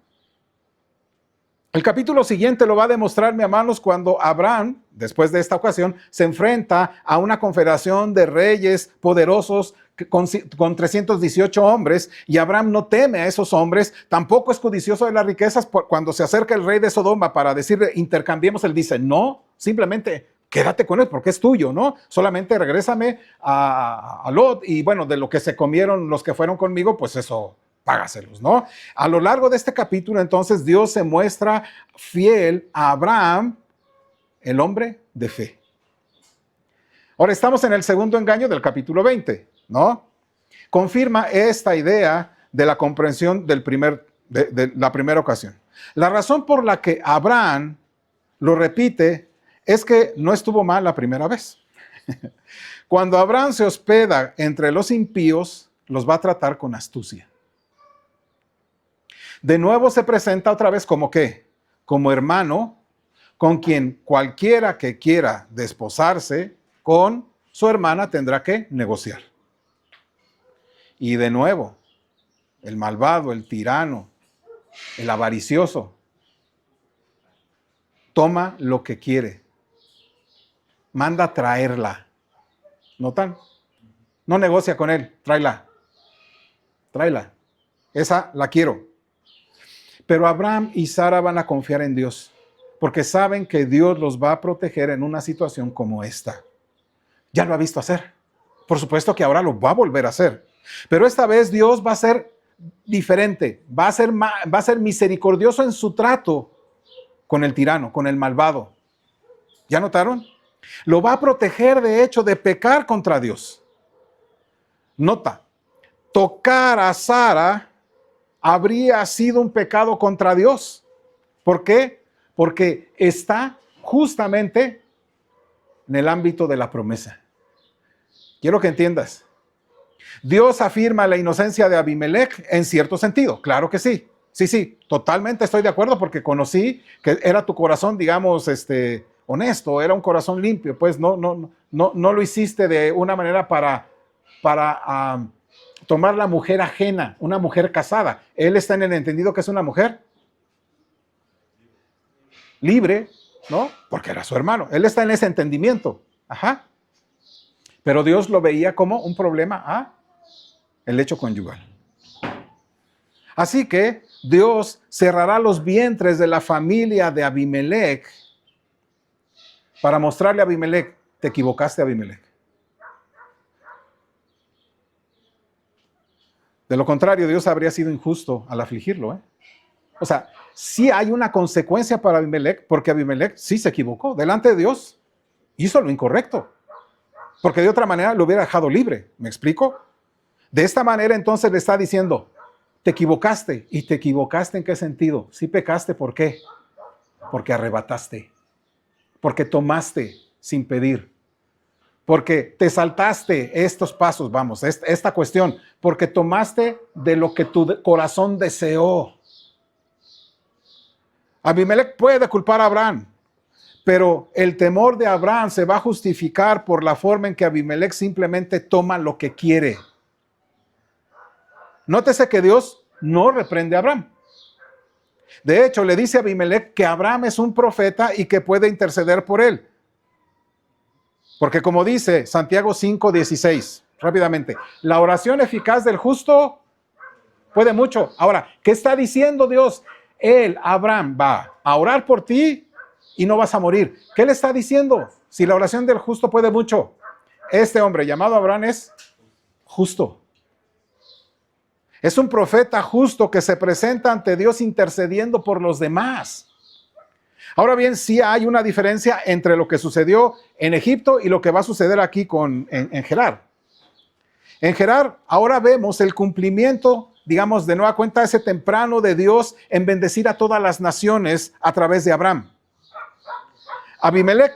El capítulo siguiente lo va a demostrar, mis hermanos, cuando Abraham, después de esta ocasión, se enfrenta a una confederación de reyes poderosos con 318 hombres, y Abraham no teme a esos hombres, tampoco es codicioso de las riquezas. Cuando se acerca el rey de Sodoma para decirle intercambiemos, él dice no, simplemente quédate con él porque es tuyo, ¿no? Solamente regrésame a Lot, y bueno, de lo que se comieron los que fueron conmigo, pues eso págaselos, ¿no? A lo largo de este capítulo, entonces, Dios se muestra fiel a Abraham, el hombre de fe. Ahora estamos en el segundo engaño del capítulo 20, ¿no? Confirma esta idea de la comprensión de la primera ocasión. La razón por la que Abraham lo repite es que no estuvo mal la primera vez. Cuando Abraham se hospeda entre los impíos, los va a tratar con astucia. De nuevo se presenta otra vez como ¿qué? Como hermano con quien cualquiera que quiera desposarse con su hermana tendrá que negociar. Y de nuevo, el malvado, el tirano, el avaricioso, toma lo que quiere, manda traerla. ¿Notan? No negocia con él, tráela. Esa la quiero. Pero Abraham y Sara van a confiar en Dios, porque saben que Dios los va a proteger en una situación como esta. Ya lo ha visto hacer. Por supuesto que ahora lo va a volver a hacer. Pero esta vez Dios va a ser diferente, va a ser misericordioso en su trato con el tirano, con el malvado. ¿Ya notaron? Lo va a proteger, de hecho, de pecar contra Dios. Nota, tocar a Sara habría sido un pecado contra Dios. ¿Por qué? Porque está justamente en el ámbito de la promesa. Quiero que entiendas. Dios afirma la inocencia de Abimelech en cierto sentido. Claro que sí. Sí, totalmente estoy de acuerdo porque conocí que era tu corazón, digamos, honesto, era un corazón limpio. Pues no lo hiciste de una manera para tomar la mujer ajena, una mujer casada. Él está en el entendido que es una mujer libre, ¿no? Porque era su hermano. Él está en ese entendimiento. Ajá. Pero Dios lo veía como un problema el hecho conyugal. Así que Dios cerrará los vientres de la familia de Abimelech para mostrarle a Abimelech, te equivocaste, Abimelech. De lo contrario, Dios habría sido injusto al afligirlo. O sea, sí hay una consecuencia para Abimelech, porque Abimelech sí se equivocó. Delante de Dios hizo lo incorrecto. Porque de otra manera lo hubiera dejado libre. ¿Me explico? De esta manera entonces le está diciendo, te equivocaste. ¿Y te equivocaste en qué sentido? Sí pecaste, ¿por qué? Porque arrebataste. Porque tomaste sin pedir. Porque te saltaste estos pasos, vamos, esta cuestión. Porque tomaste de lo que tu corazón deseó. Abimelech puede culpar a Abraham, pero el temor de Abraham se va a justificar por la forma en que Abimelech simplemente toma lo que quiere. Nótese que Dios no reprende a Abraham. De hecho, le dice a Abimelech que Abraham es un profeta y que puede interceder por él. Porque como dice Santiago 5:16, rápidamente, la oración eficaz del justo puede mucho. Ahora, ¿qué está diciendo Dios? Él, Abraham, va a orar por ti y no vas a morir. ¿Qué le está diciendo? Si la oración del justo puede mucho. Este hombre llamado Abraham es justo. Es un profeta justo que se presenta ante Dios intercediendo por los demás. Ahora bien, sí hay una diferencia entre lo que sucedió en Egipto y lo que va a suceder aquí en Gerar. En Gerar ahora vemos el cumplimiento, digamos, de nueva cuenta, ese temprano de Dios en bendecir a todas las naciones a través de Abraham. Abimelech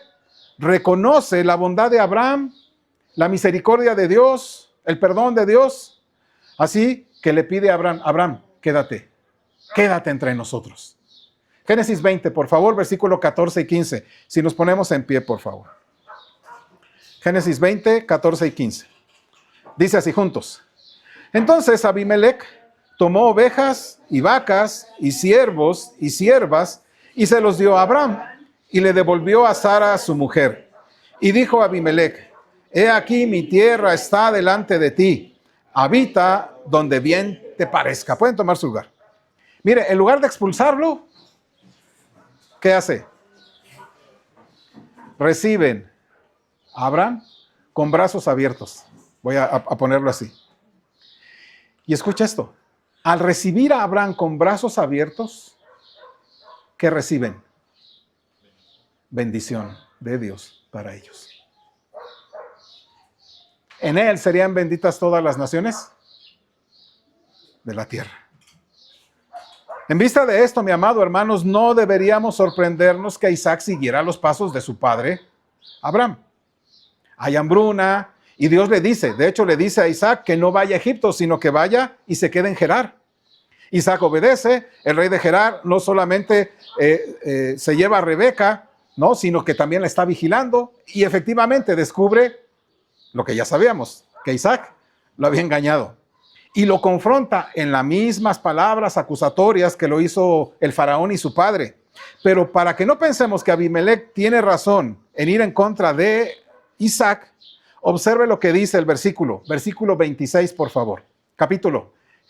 reconoce la bondad de Abraham, la misericordia de Dios, el perdón de Dios, así que le pide a Abraham, quédate entre nosotros. Génesis 20, por favor, versículo 14 y 15. Si nos ponemos en pie, por favor. Génesis 20, 14 y 15. Dice así juntos. Entonces Abimelech tomó ovejas y vacas y siervos y siervas y se los dio a Abraham y le devolvió a Sara su mujer. Y dijo Abimelech, he aquí mi tierra está delante de ti. Habita donde bien te parezca. Pueden tomar su lugar. Mire, en lugar de expulsarlo, ¿qué hace? Reciben a Abraham con brazos abiertos. Voy a ponerlo así. Y escucha esto. Al recibir a Abraham con brazos abiertos, ¿qué reciben? Bendición de Dios para ellos. En él serían benditas todas las naciones de la tierra. En vista de esto, mi amado hermanos, no deberíamos sorprendernos que Isaac siguiera los pasos de su padre, Abraham. Hay hambruna y Dios le dice, de hecho le dice a Isaac que no vaya a Egipto, sino que vaya y se quede en Gerar. Isaac obedece, el rey de Gerar no solamente se lleva a Rebeca, ¿no? Sino que también la está vigilando y efectivamente descubre lo que ya sabíamos, que Isaac lo había engañado. Y lo confronta en las mismas palabras acusatorias que lo hizo el faraón y su padre. Pero para que no pensemos que Abimelech tiene razón en ir en contra de Isaac, observe lo que dice el versículo 26, por favor.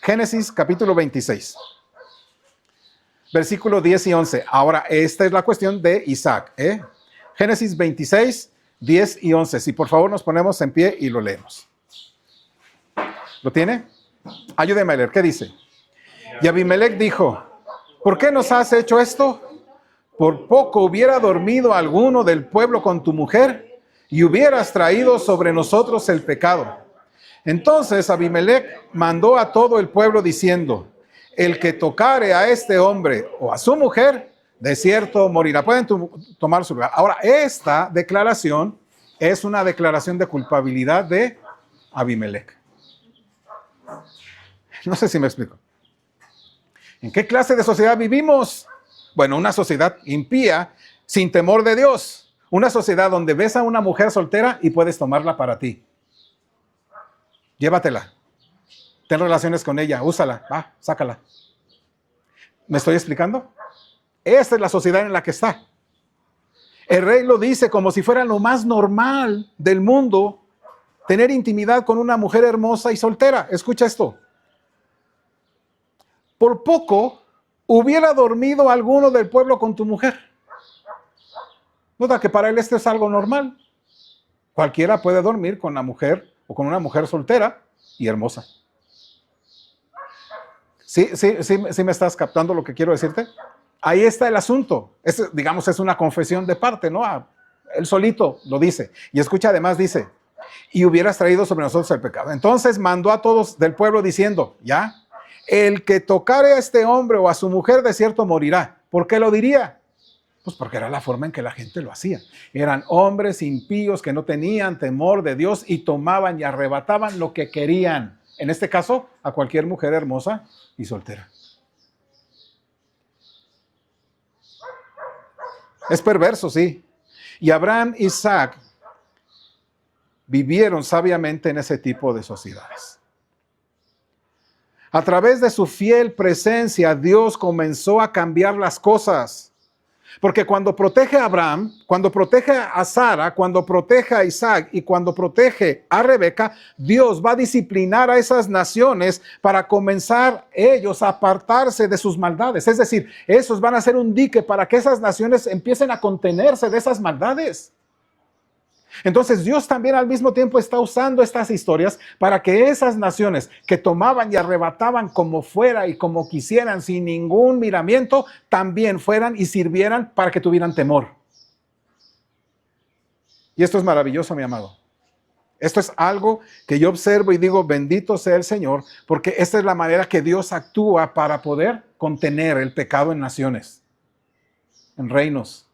Génesis capítulo 26. Versículo 10 y 11. Ahora, esta es la cuestión de Isaac. Génesis 26, 10 y 11. Si por favor nos ponemos en pie y lo leemos. ¿Lo tiene? Ayúdeme a leer. ¿Qué dice? Y Abimelech dijo, ¿por qué nos has hecho esto? Por poco hubiera dormido alguno del pueblo con tu mujer y hubieras traído sobre nosotros el pecado. Entonces Abimelech mandó a todo el pueblo diciendo, el que tocare a este hombre o a su mujer, de cierto morirá. Pueden tomar su lugar. Ahora, esta declaración es una declaración de culpabilidad de Abimelech. No sé si me explico. ¿En qué clase de sociedad vivimos? Bueno, una sociedad impía, sin temor de Dios. Una sociedad donde ves a una mujer soltera y puedes tomarla para ti. Llévatela. Ten relaciones con ella, úsala, va, sácala. ¿Me estoy explicando? Esta es la sociedad en la que está. El rey lo dice como si fuera lo más normal del mundo, tener intimidad con una mujer hermosa y soltera. Escucha esto. Por poco hubiera dormido alguno del pueblo con tu mujer. Nota que para él esto es algo normal. Cualquiera puede dormir con la mujer o con una mujer soltera y hermosa. ¿Sí me estás captando lo que quiero decirte? Ahí está el asunto. Digamos, es una confesión de parte, ¿no? Él solito lo dice. Y escucha, además dice, y hubieras traído sobre nosotros el pecado. Entonces mandó a todos del pueblo diciendo, ¿ya? El que tocare a este hombre o a su mujer de cierto morirá. ¿Por qué lo diría? Pues porque era la forma en que la gente lo hacía. Eran hombres impíos que no tenían temor de Dios y tomaban y arrebataban lo que querían. En este caso, a cualquier mujer hermosa y soltera. Es perverso, sí. Y Abraham y Isaac vivieron sabiamente en ese tipo de sociedades. A través de su fiel presencia, Dios comenzó a cambiar las cosas. Porque cuando protege a Abraham, cuando protege a Sara, cuando protege a Isaac y cuando protege a Rebeca, Dios va a disciplinar a esas naciones para comenzar ellos a apartarse de sus maldades. Es decir, esos van a ser un dique para que esas naciones empiecen a contenerse de esas maldades. Entonces Dios también al mismo tiempo está usando estas historias para que esas naciones que tomaban y arrebataban como fuera y como quisieran sin ningún miramiento, también fueran y sirvieran para que tuvieran temor. Y esto es maravilloso, mi amado. Esto es algo que yo observo y digo, bendito sea el Señor, porque esta es la manera que Dios actúa para poder contener el pecado en naciones, en reinos,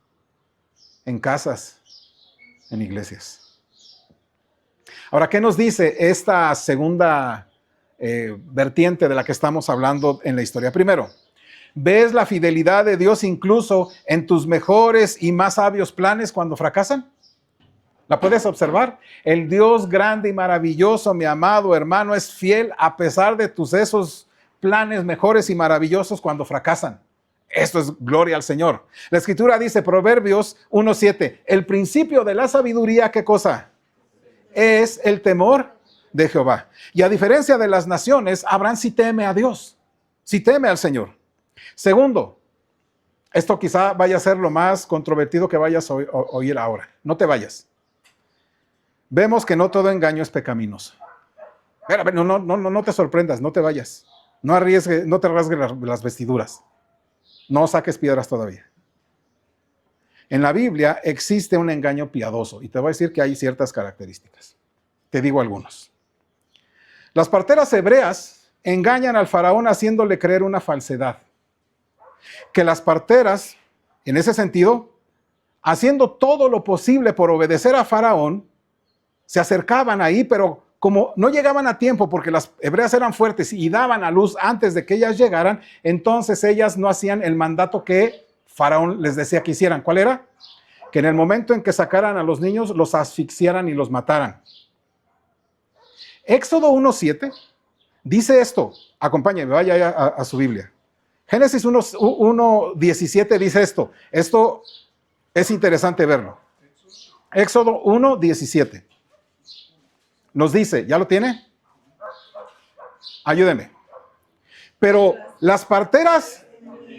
en casas, en iglesias. Ahora, ¿qué nos dice esta segunda vertiente de la que estamos hablando en la historia? Primero, ¿ves la fidelidad de Dios incluso en tus mejores y más sabios planes cuando fracasan? ¿La puedes observar? El Dios grande y maravilloso, mi amado hermano, es fiel a pesar de esos planes mejores y maravillosos cuando fracasan. Esto es gloria al Señor. La Escritura dice, Proverbios 1:7, el principio de la sabiduría, ¿qué cosa? Es el temor de Jehová. Y a diferencia de las naciones, Abraham sí teme a Dios, sí teme al Señor. Segundo, esto quizá vaya a ser lo más controvertido que vayas a oír ahora. No te vayas. Vemos que no todo engaño es pecaminoso. No te sorprendas, no te vayas. No te rasgues las vestiduras. No saques piedras todavía. En la Biblia existe un engaño piadoso y te voy a decir que hay ciertas características. Te digo algunos. Las parteras hebreas engañan al faraón haciéndole creer una falsedad. Que las parteras, en ese sentido, haciendo todo lo posible por obedecer a faraón, se acercaban ahí, pero como no llegaban a tiempo porque las hebreas eran fuertes y daban a luz antes de que ellas llegaran, entonces ellas no hacían el mandato que Faraón les decía que hicieran. ¿Cuál era? Que en el momento en que sacaran a los niños, los asfixiaran y los mataran. Éxodo 1:7 dice esto. Acompáñame, vaya a su Biblia. Génesis 1:17 dice esto. Esto es interesante verlo. Éxodo 1:17. Nos dice, ¿ya lo tiene? Ayúdeme. Pero las parteras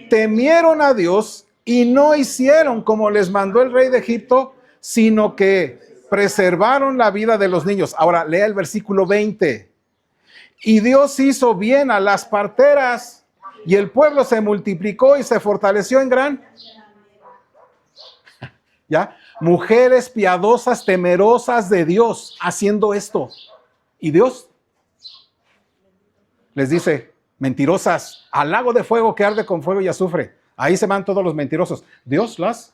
temieron a Dios y no hicieron como les mandó el rey de Egipto, sino que preservaron la vida de los niños. Ahora, lea el versículo 20. Y Dios hizo bien a las parteras, y el pueblo se multiplicó y se fortaleció en gran. ¿Ya? Mujeres piadosas, temerosas de Dios, haciendo esto. Y Dios les dice, mentirosas, al lago de fuego que arde con fuego y azufre. Ahí se van todos los mentirosos. Dios las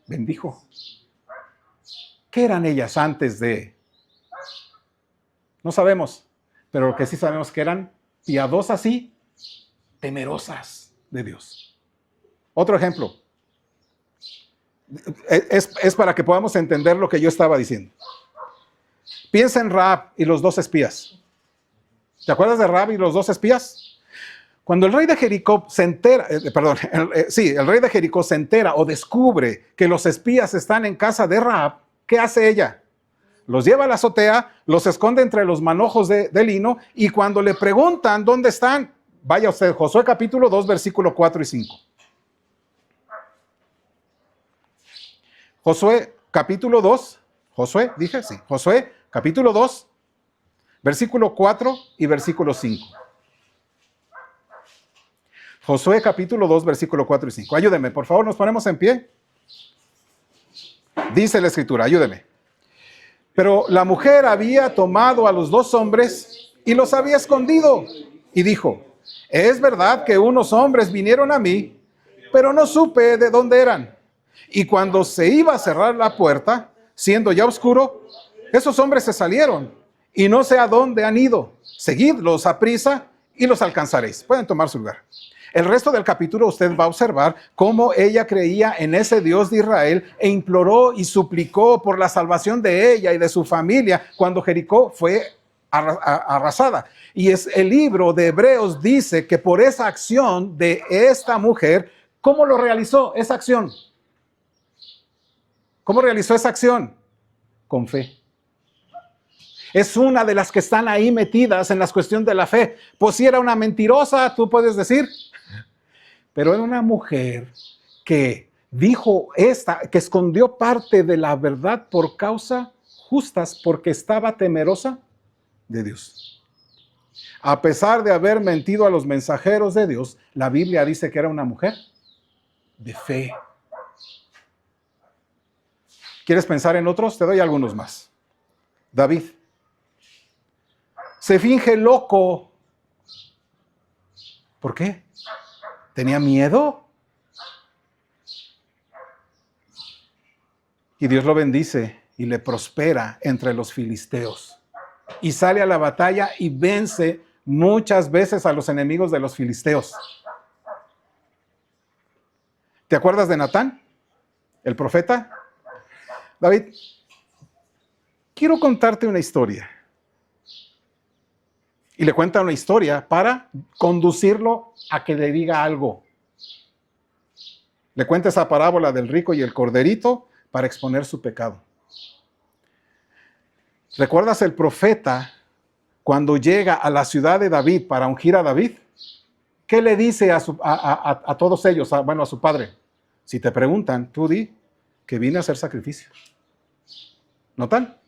bendijo. ¿Qué eran ellas antes de? No sabemos, pero lo que sí sabemos es que eran piadosas y temerosas de Dios. Otro ejemplo. Es para que podamos entender lo que yo estaba diciendo. Piensa en Rahab y los dos espías. ¿Te acuerdas de Rahab y los dos espías? Cuando el rey de Jericó se entera, el rey de Jericó se entera o descubre que los espías están en casa de Rahab, ¿qué hace ella? Los lleva a la azotea, los esconde entre los manojos de lino, y cuando le preguntan dónde están, vaya usted, Josué capítulo 2, versículo 4 y 5. Josué capítulo 2, Josué capítulo 2, versículo 4 y versículo 5. Josué capítulo 2, versículo 4 y 5. Ayúdeme, por favor, nos ponemos en pie. Dice la escritura, ayúdeme. Pero la mujer había tomado a los dos hombres y los había escondido. Y dijo, es verdad que unos hombres vinieron a mí, pero no supe de dónde eran. Y cuando se iba a cerrar la puerta, siendo ya oscuro, esos hombres se salieron y no sé a dónde han ido. Seguidlos a prisa y los alcanzaréis. Pueden tomar su lugar. El resto del capítulo usted va a observar cómo ella creía en ese Dios de Israel e imploró y suplicó por la salvación de ella y de su familia cuando Jericó fue arrasada. Y el libro de Hebreos dice que por esa acción de esta mujer, ¿cómo lo realizó esa acción? ¿Cómo realizó esa acción? Con fe. Es una de las que están ahí metidas en la cuestión de la fe. Pues si era una mentirosa, tú puedes decir, pero era una mujer que dijo que escondió parte de la verdad por causa justas, porque estaba temerosa de Dios. A pesar de haber mentido a los mensajeros de Dios, la Biblia dice que era una mujer de fe. ¿Quieres pensar en otros? Te doy algunos más. David. Se finge loco. ¿Por qué? ¿Tenía miedo? Y Dios lo bendice y le prospera entre los filisteos. Y sale a la batalla y vence muchas veces a los enemigos de los filisteos. ¿Te acuerdas de Natán, el profeta? David, quiero contarte una historia. Y le cuenta una historia para conducirlo a que le diga algo. Le cuenta esa parábola del rico y el corderito para exponer su pecado. ¿Recuerdas el profeta cuando llega a la ciudad de David para ungir a David? ¿Qué le dice a todos ellos, a su padre? Si te preguntan, tú di que vine a hacer sacrificio. ¿Notan?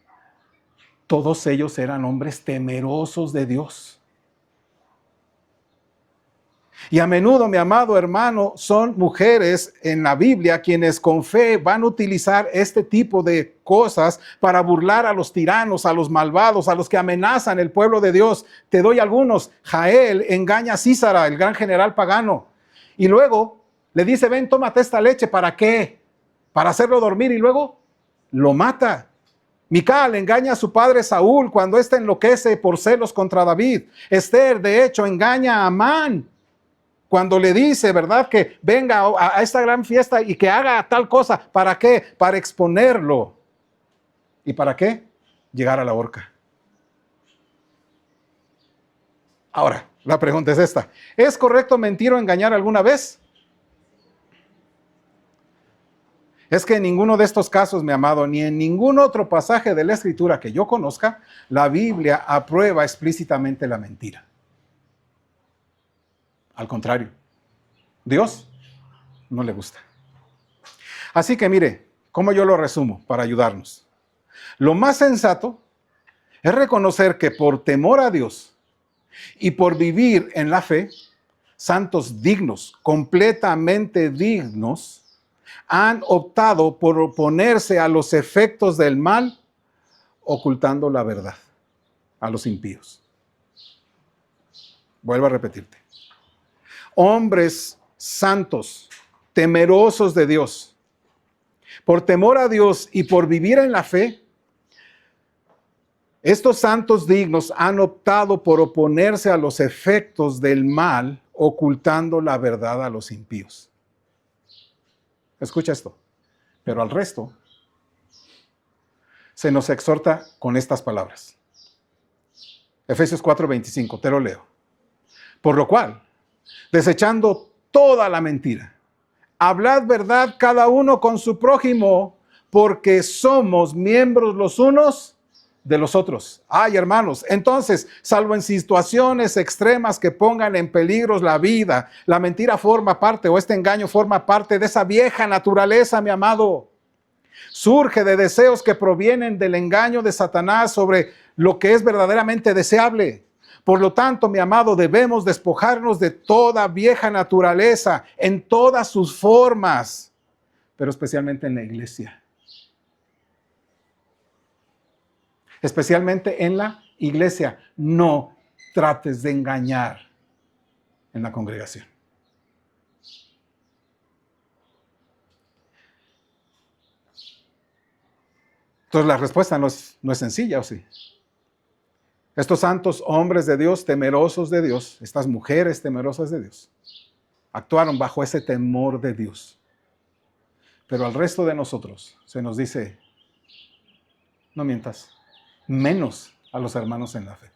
Todos ellos eran hombres temerosos de Dios. Y a menudo, mi amado hermano, son mujeres en la Biblia quienes con fe van a utilizar este tipo de cosas para burlar a los tiranos, a los malvados, a los que amenazan el pueblo de Dios. Te doy algunos. Jael engaña a Sísara, el gran general pagano. Y luego le dice, ven, tómate esta leche. ¿Para qué? Para hacerlo dormir, y luego lo mata. Mical engaña a su padre Saúl cuando éste enloquece por celos contra David. Esther, de hecho, engaña a Amán cuando le dice, ¿verdad?, que venga a esta gran fiesta y que haga tal cosa. ¿Para qué? Para exponerlo. ¿Y para qué? Llegar a la horca. Ahora, la pregunta es esta. ¿Es correcto mentir o engañar alguna vez? Es que en ninguno de estos casos, mi amado, ni en ningún otro pasaje de la Escritura que yo conozca, la Biblia aprueba explícitamente la mentira. Al contrario, Dios no le gusta. Así que mire, ¿cómo yo lo resumo para ayudarnos? Lo más sensato es reconocer que por temor a Dios y por vivir en la fe, santos dignos, completamente dignos, han optado por oponerse a los efectos del mal, ocultando la verdad a los impíos. Vuelvo a repetirte. Hombres santos, temerosos de Dios, por temor a Dios y por vivir en la fe, estos santos dignos han optado por oponerse a los efectos del mal, ocultando la verdad a los impíos. Escucha esto. Pero al resto se nos exhorta con estas palabras. Efesios 4:25, te lo leo. Por lo cual, desechando toda la mentira, hablad verdad cada uno con su prójimo, porque somos miembros los unos de los otros. Ay, hermanos, entonces, salvo en situaciones extremas que pongan en peligro la vida, la mentira forma parte, o este engaño forma parte de esa vieja naturaleza, mi amado. Surge de deseos que provienen del engaño de Satanás sobre lo que es verdaderamente deseable. Por lo tanto, mi amado, debemos despojarnos de toda vieja naturaleza en todas sus formas, pero especialmente en la iglesia. Especialmente en la iglesia. No trates de engañar en la congregación. Entonces la respuesta no es sencilla, ¿o sí? Estos santos hombres de Dios, temerosos de Dios, estas mujeres temerosas de Dios, actuaron bajo ese temor de Dios. Pero al resto de nosotros se nos dice, no mientas, menos a los hermanos en la fe.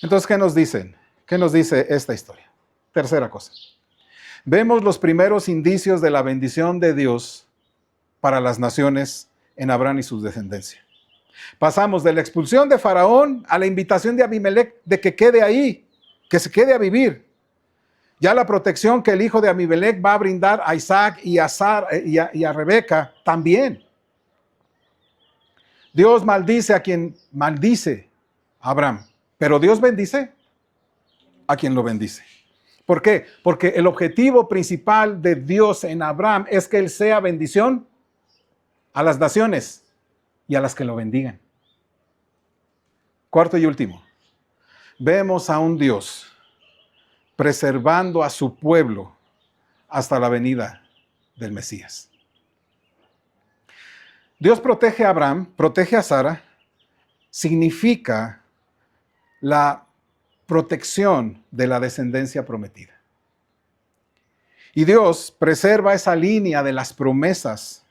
Entonces, ¿qué nos dicen? ¿Qué nos dice esta historia? Tercera cosa. Vemos los primeros indicios de la bendición de Dios para las naciones en Abraham y su descendencia. Pasamos de la expulsión de Faraón a la invitación de Abimelech de que quede ahí, que se quede a vivir. Ya la protección que el hijo de Abimelech va a brindar a Isaac y a Sara y a Rebeca también. Dios maldice a quien maldice a Abraham, pero Dios bendice a quien lo bendice. ¿Por qué? Porque el objetivo principal de Dios en Abraham es que él sea bendición a las naciones y a las que lo bendigan. Cuarto y último, vemos a un Dios preservando a su pueblo hasta la venida del Mesías. Dios protege a Abraham, protege a Sara, significa la protección de la descendencia prometida. Y Dios preserva esa línea de las promesas,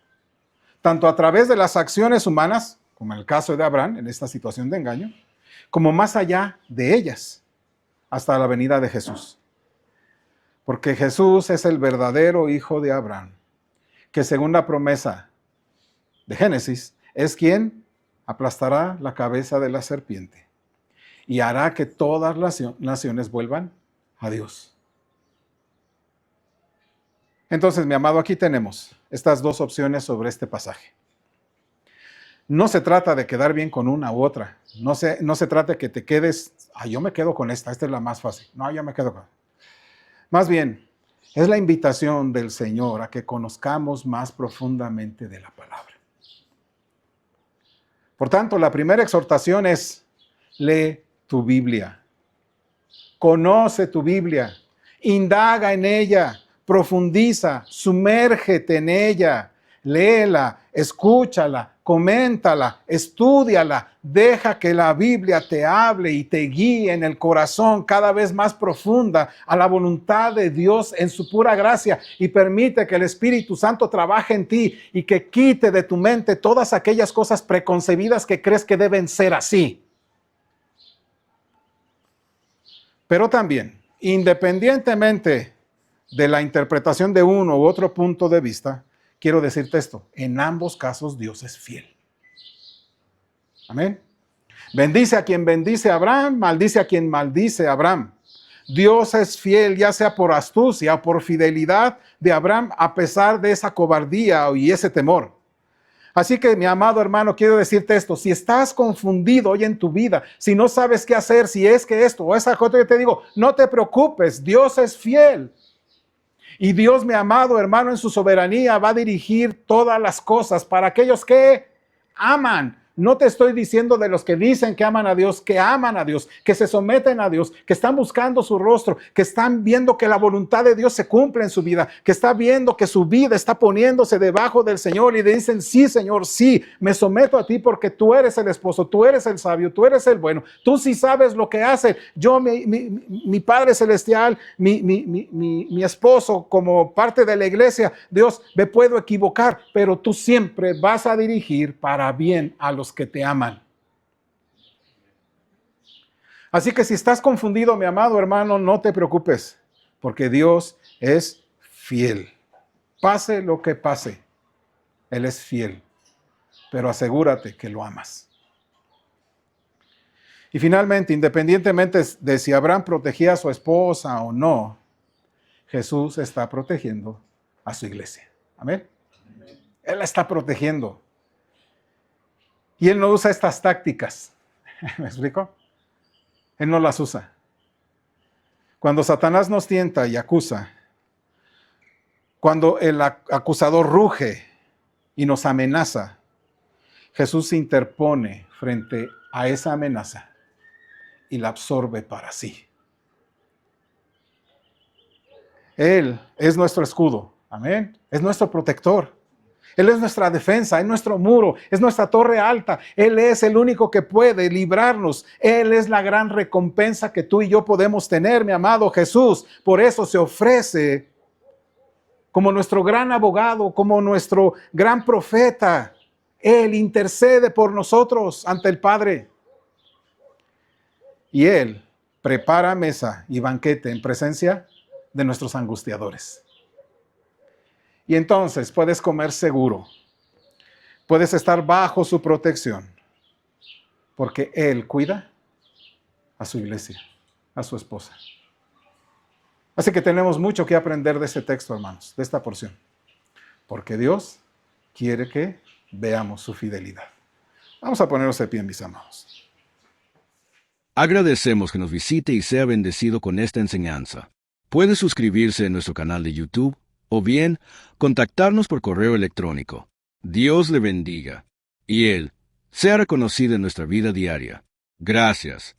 tanto a través de las acciones humanas, como en el caso de Abraham, en esta situación de engaño, como más allá de ellas, hasta la venida de Jesús. Porque Jesús es el verdadero hijo de Abraham, que según la promesa de Génesis, es quien aplastará la cabeza de la serpiente y hará que todas las naciones vuelvan a Dios. Entonces, mi amado, aquí tenemos estas dos opciones sobre este pasaje. No se trata de quedar bien con una u otra. No se trata de que te quedes, yo me quedo con esta es la más fácil. No, yo me quedo con... Más bien, es la invitación del Señor a que conozcamos más profundamente de la palabra. Por tanto, la primera exhortación es, lee tu Biblia. Conoce tu Biblia. Indaga en ella. Profundiza. Sumérgete en ella. Léela, escúchala, coméntala, estúdiala. Deja que la Biblia te hable y te guíe en el corazón cada vez más profunda a la voluntad de Dios en su pura gracia y permite que el Espíritu Santo trabaje en ti y que quite de tu mente todas aquellas cosas preconcebidas que crees que deben ser así. Pero también, independientemente de la interpretación de uno u otro punto de vista, quiero decirte esto, en ambos casos Dios es fiel. Amén. Bendice a quien bendice a Abraham, maldice a quien maldice a Abraham. Dios es fiel, ya sea por astucia o por fidelidad de Abraham, a pesar de esa cobardía y ese temor. Así que, mi amado hermano, quiero decirte esto: si estás confundido hoy en tu vida, si no sabes qué hacer, si es que esto o esa cosa, yo te digo, no te preocupes, Dios es fiel. Y Dios, mi amado hermano, en su soberanía va a dirigir todas las cosas para aquellos que aman. No te estoy diciendo de los que dicen que aman a Dios, que aman a Dios, que se someten a Dios, que están buscando su rostro, que están viendo que la voluntad de Dios se cumple en su vida, que está viendo que su vida está poniéndose debajo del Señor y dicen, sí, Señor, sí, me someto a ti porque tú eres el esposo, tú eres el sabio, tú eres el bueno, tú sí sabes lo que hace. Yo, mi Padre Celestial, mi esposo, como parte de la iglesia, Dios, me puedo equivocar, pero tú siempre vas a dirigir para bien a los que te aman. Así que si estás confundido, mi amado hermano, no te preocupes, porque Dios es fiel. Pase lo que pase, Él es fiel, pero asegúrate que lo amas. Y finalmente, independientemente de si Abraham protegía a su esposa o no, Jesús está protegiendo a su iglesia. Amén. Él la está protegiendo. Y Él no usa estas tácticas. ¿Me explico? Él no las usa. Cuando Satanás nos tienta y acusa, cuando el acusador ruge y nos amenaza, Jesús se interpone frente a esa amenaza y la absorbe para sí. Él es nuestro escudo. Amén. Es nuestro protector. Él es nuestra defensa, es nuestro muro, es nuestra torre alta. Él es el único que puede librarnos. Él es la gran recompensa que tú y yo podemos tener, mi amado Jesús. Por eso se ofrece como nuestro gran abogado, como nuestro gran profeta. Él intercede por nosotros ante el Padre. Y Él prepara mesa y banquete en presencia de nuestros angustiadores. Y entonces puedes comer seguro. Puedes estar bajo su protección. Porque Él cuida a su iglesia, a su esposa. Así que tenemos mucho que aprender de este texto, hermanos, de esta porción. Porque Dios quiere que veamos su fidelidad. Vamos a ponernos de pie, mis amados. Agradecemos que nos visite y sea bendecido con esta enseñanza. Puede suscribirse a nuestro canal de YouTube o bien contactarnos por correo electrónico. Dios le bendiga y Él sea reconocido en nuestra vida diaria. Gracias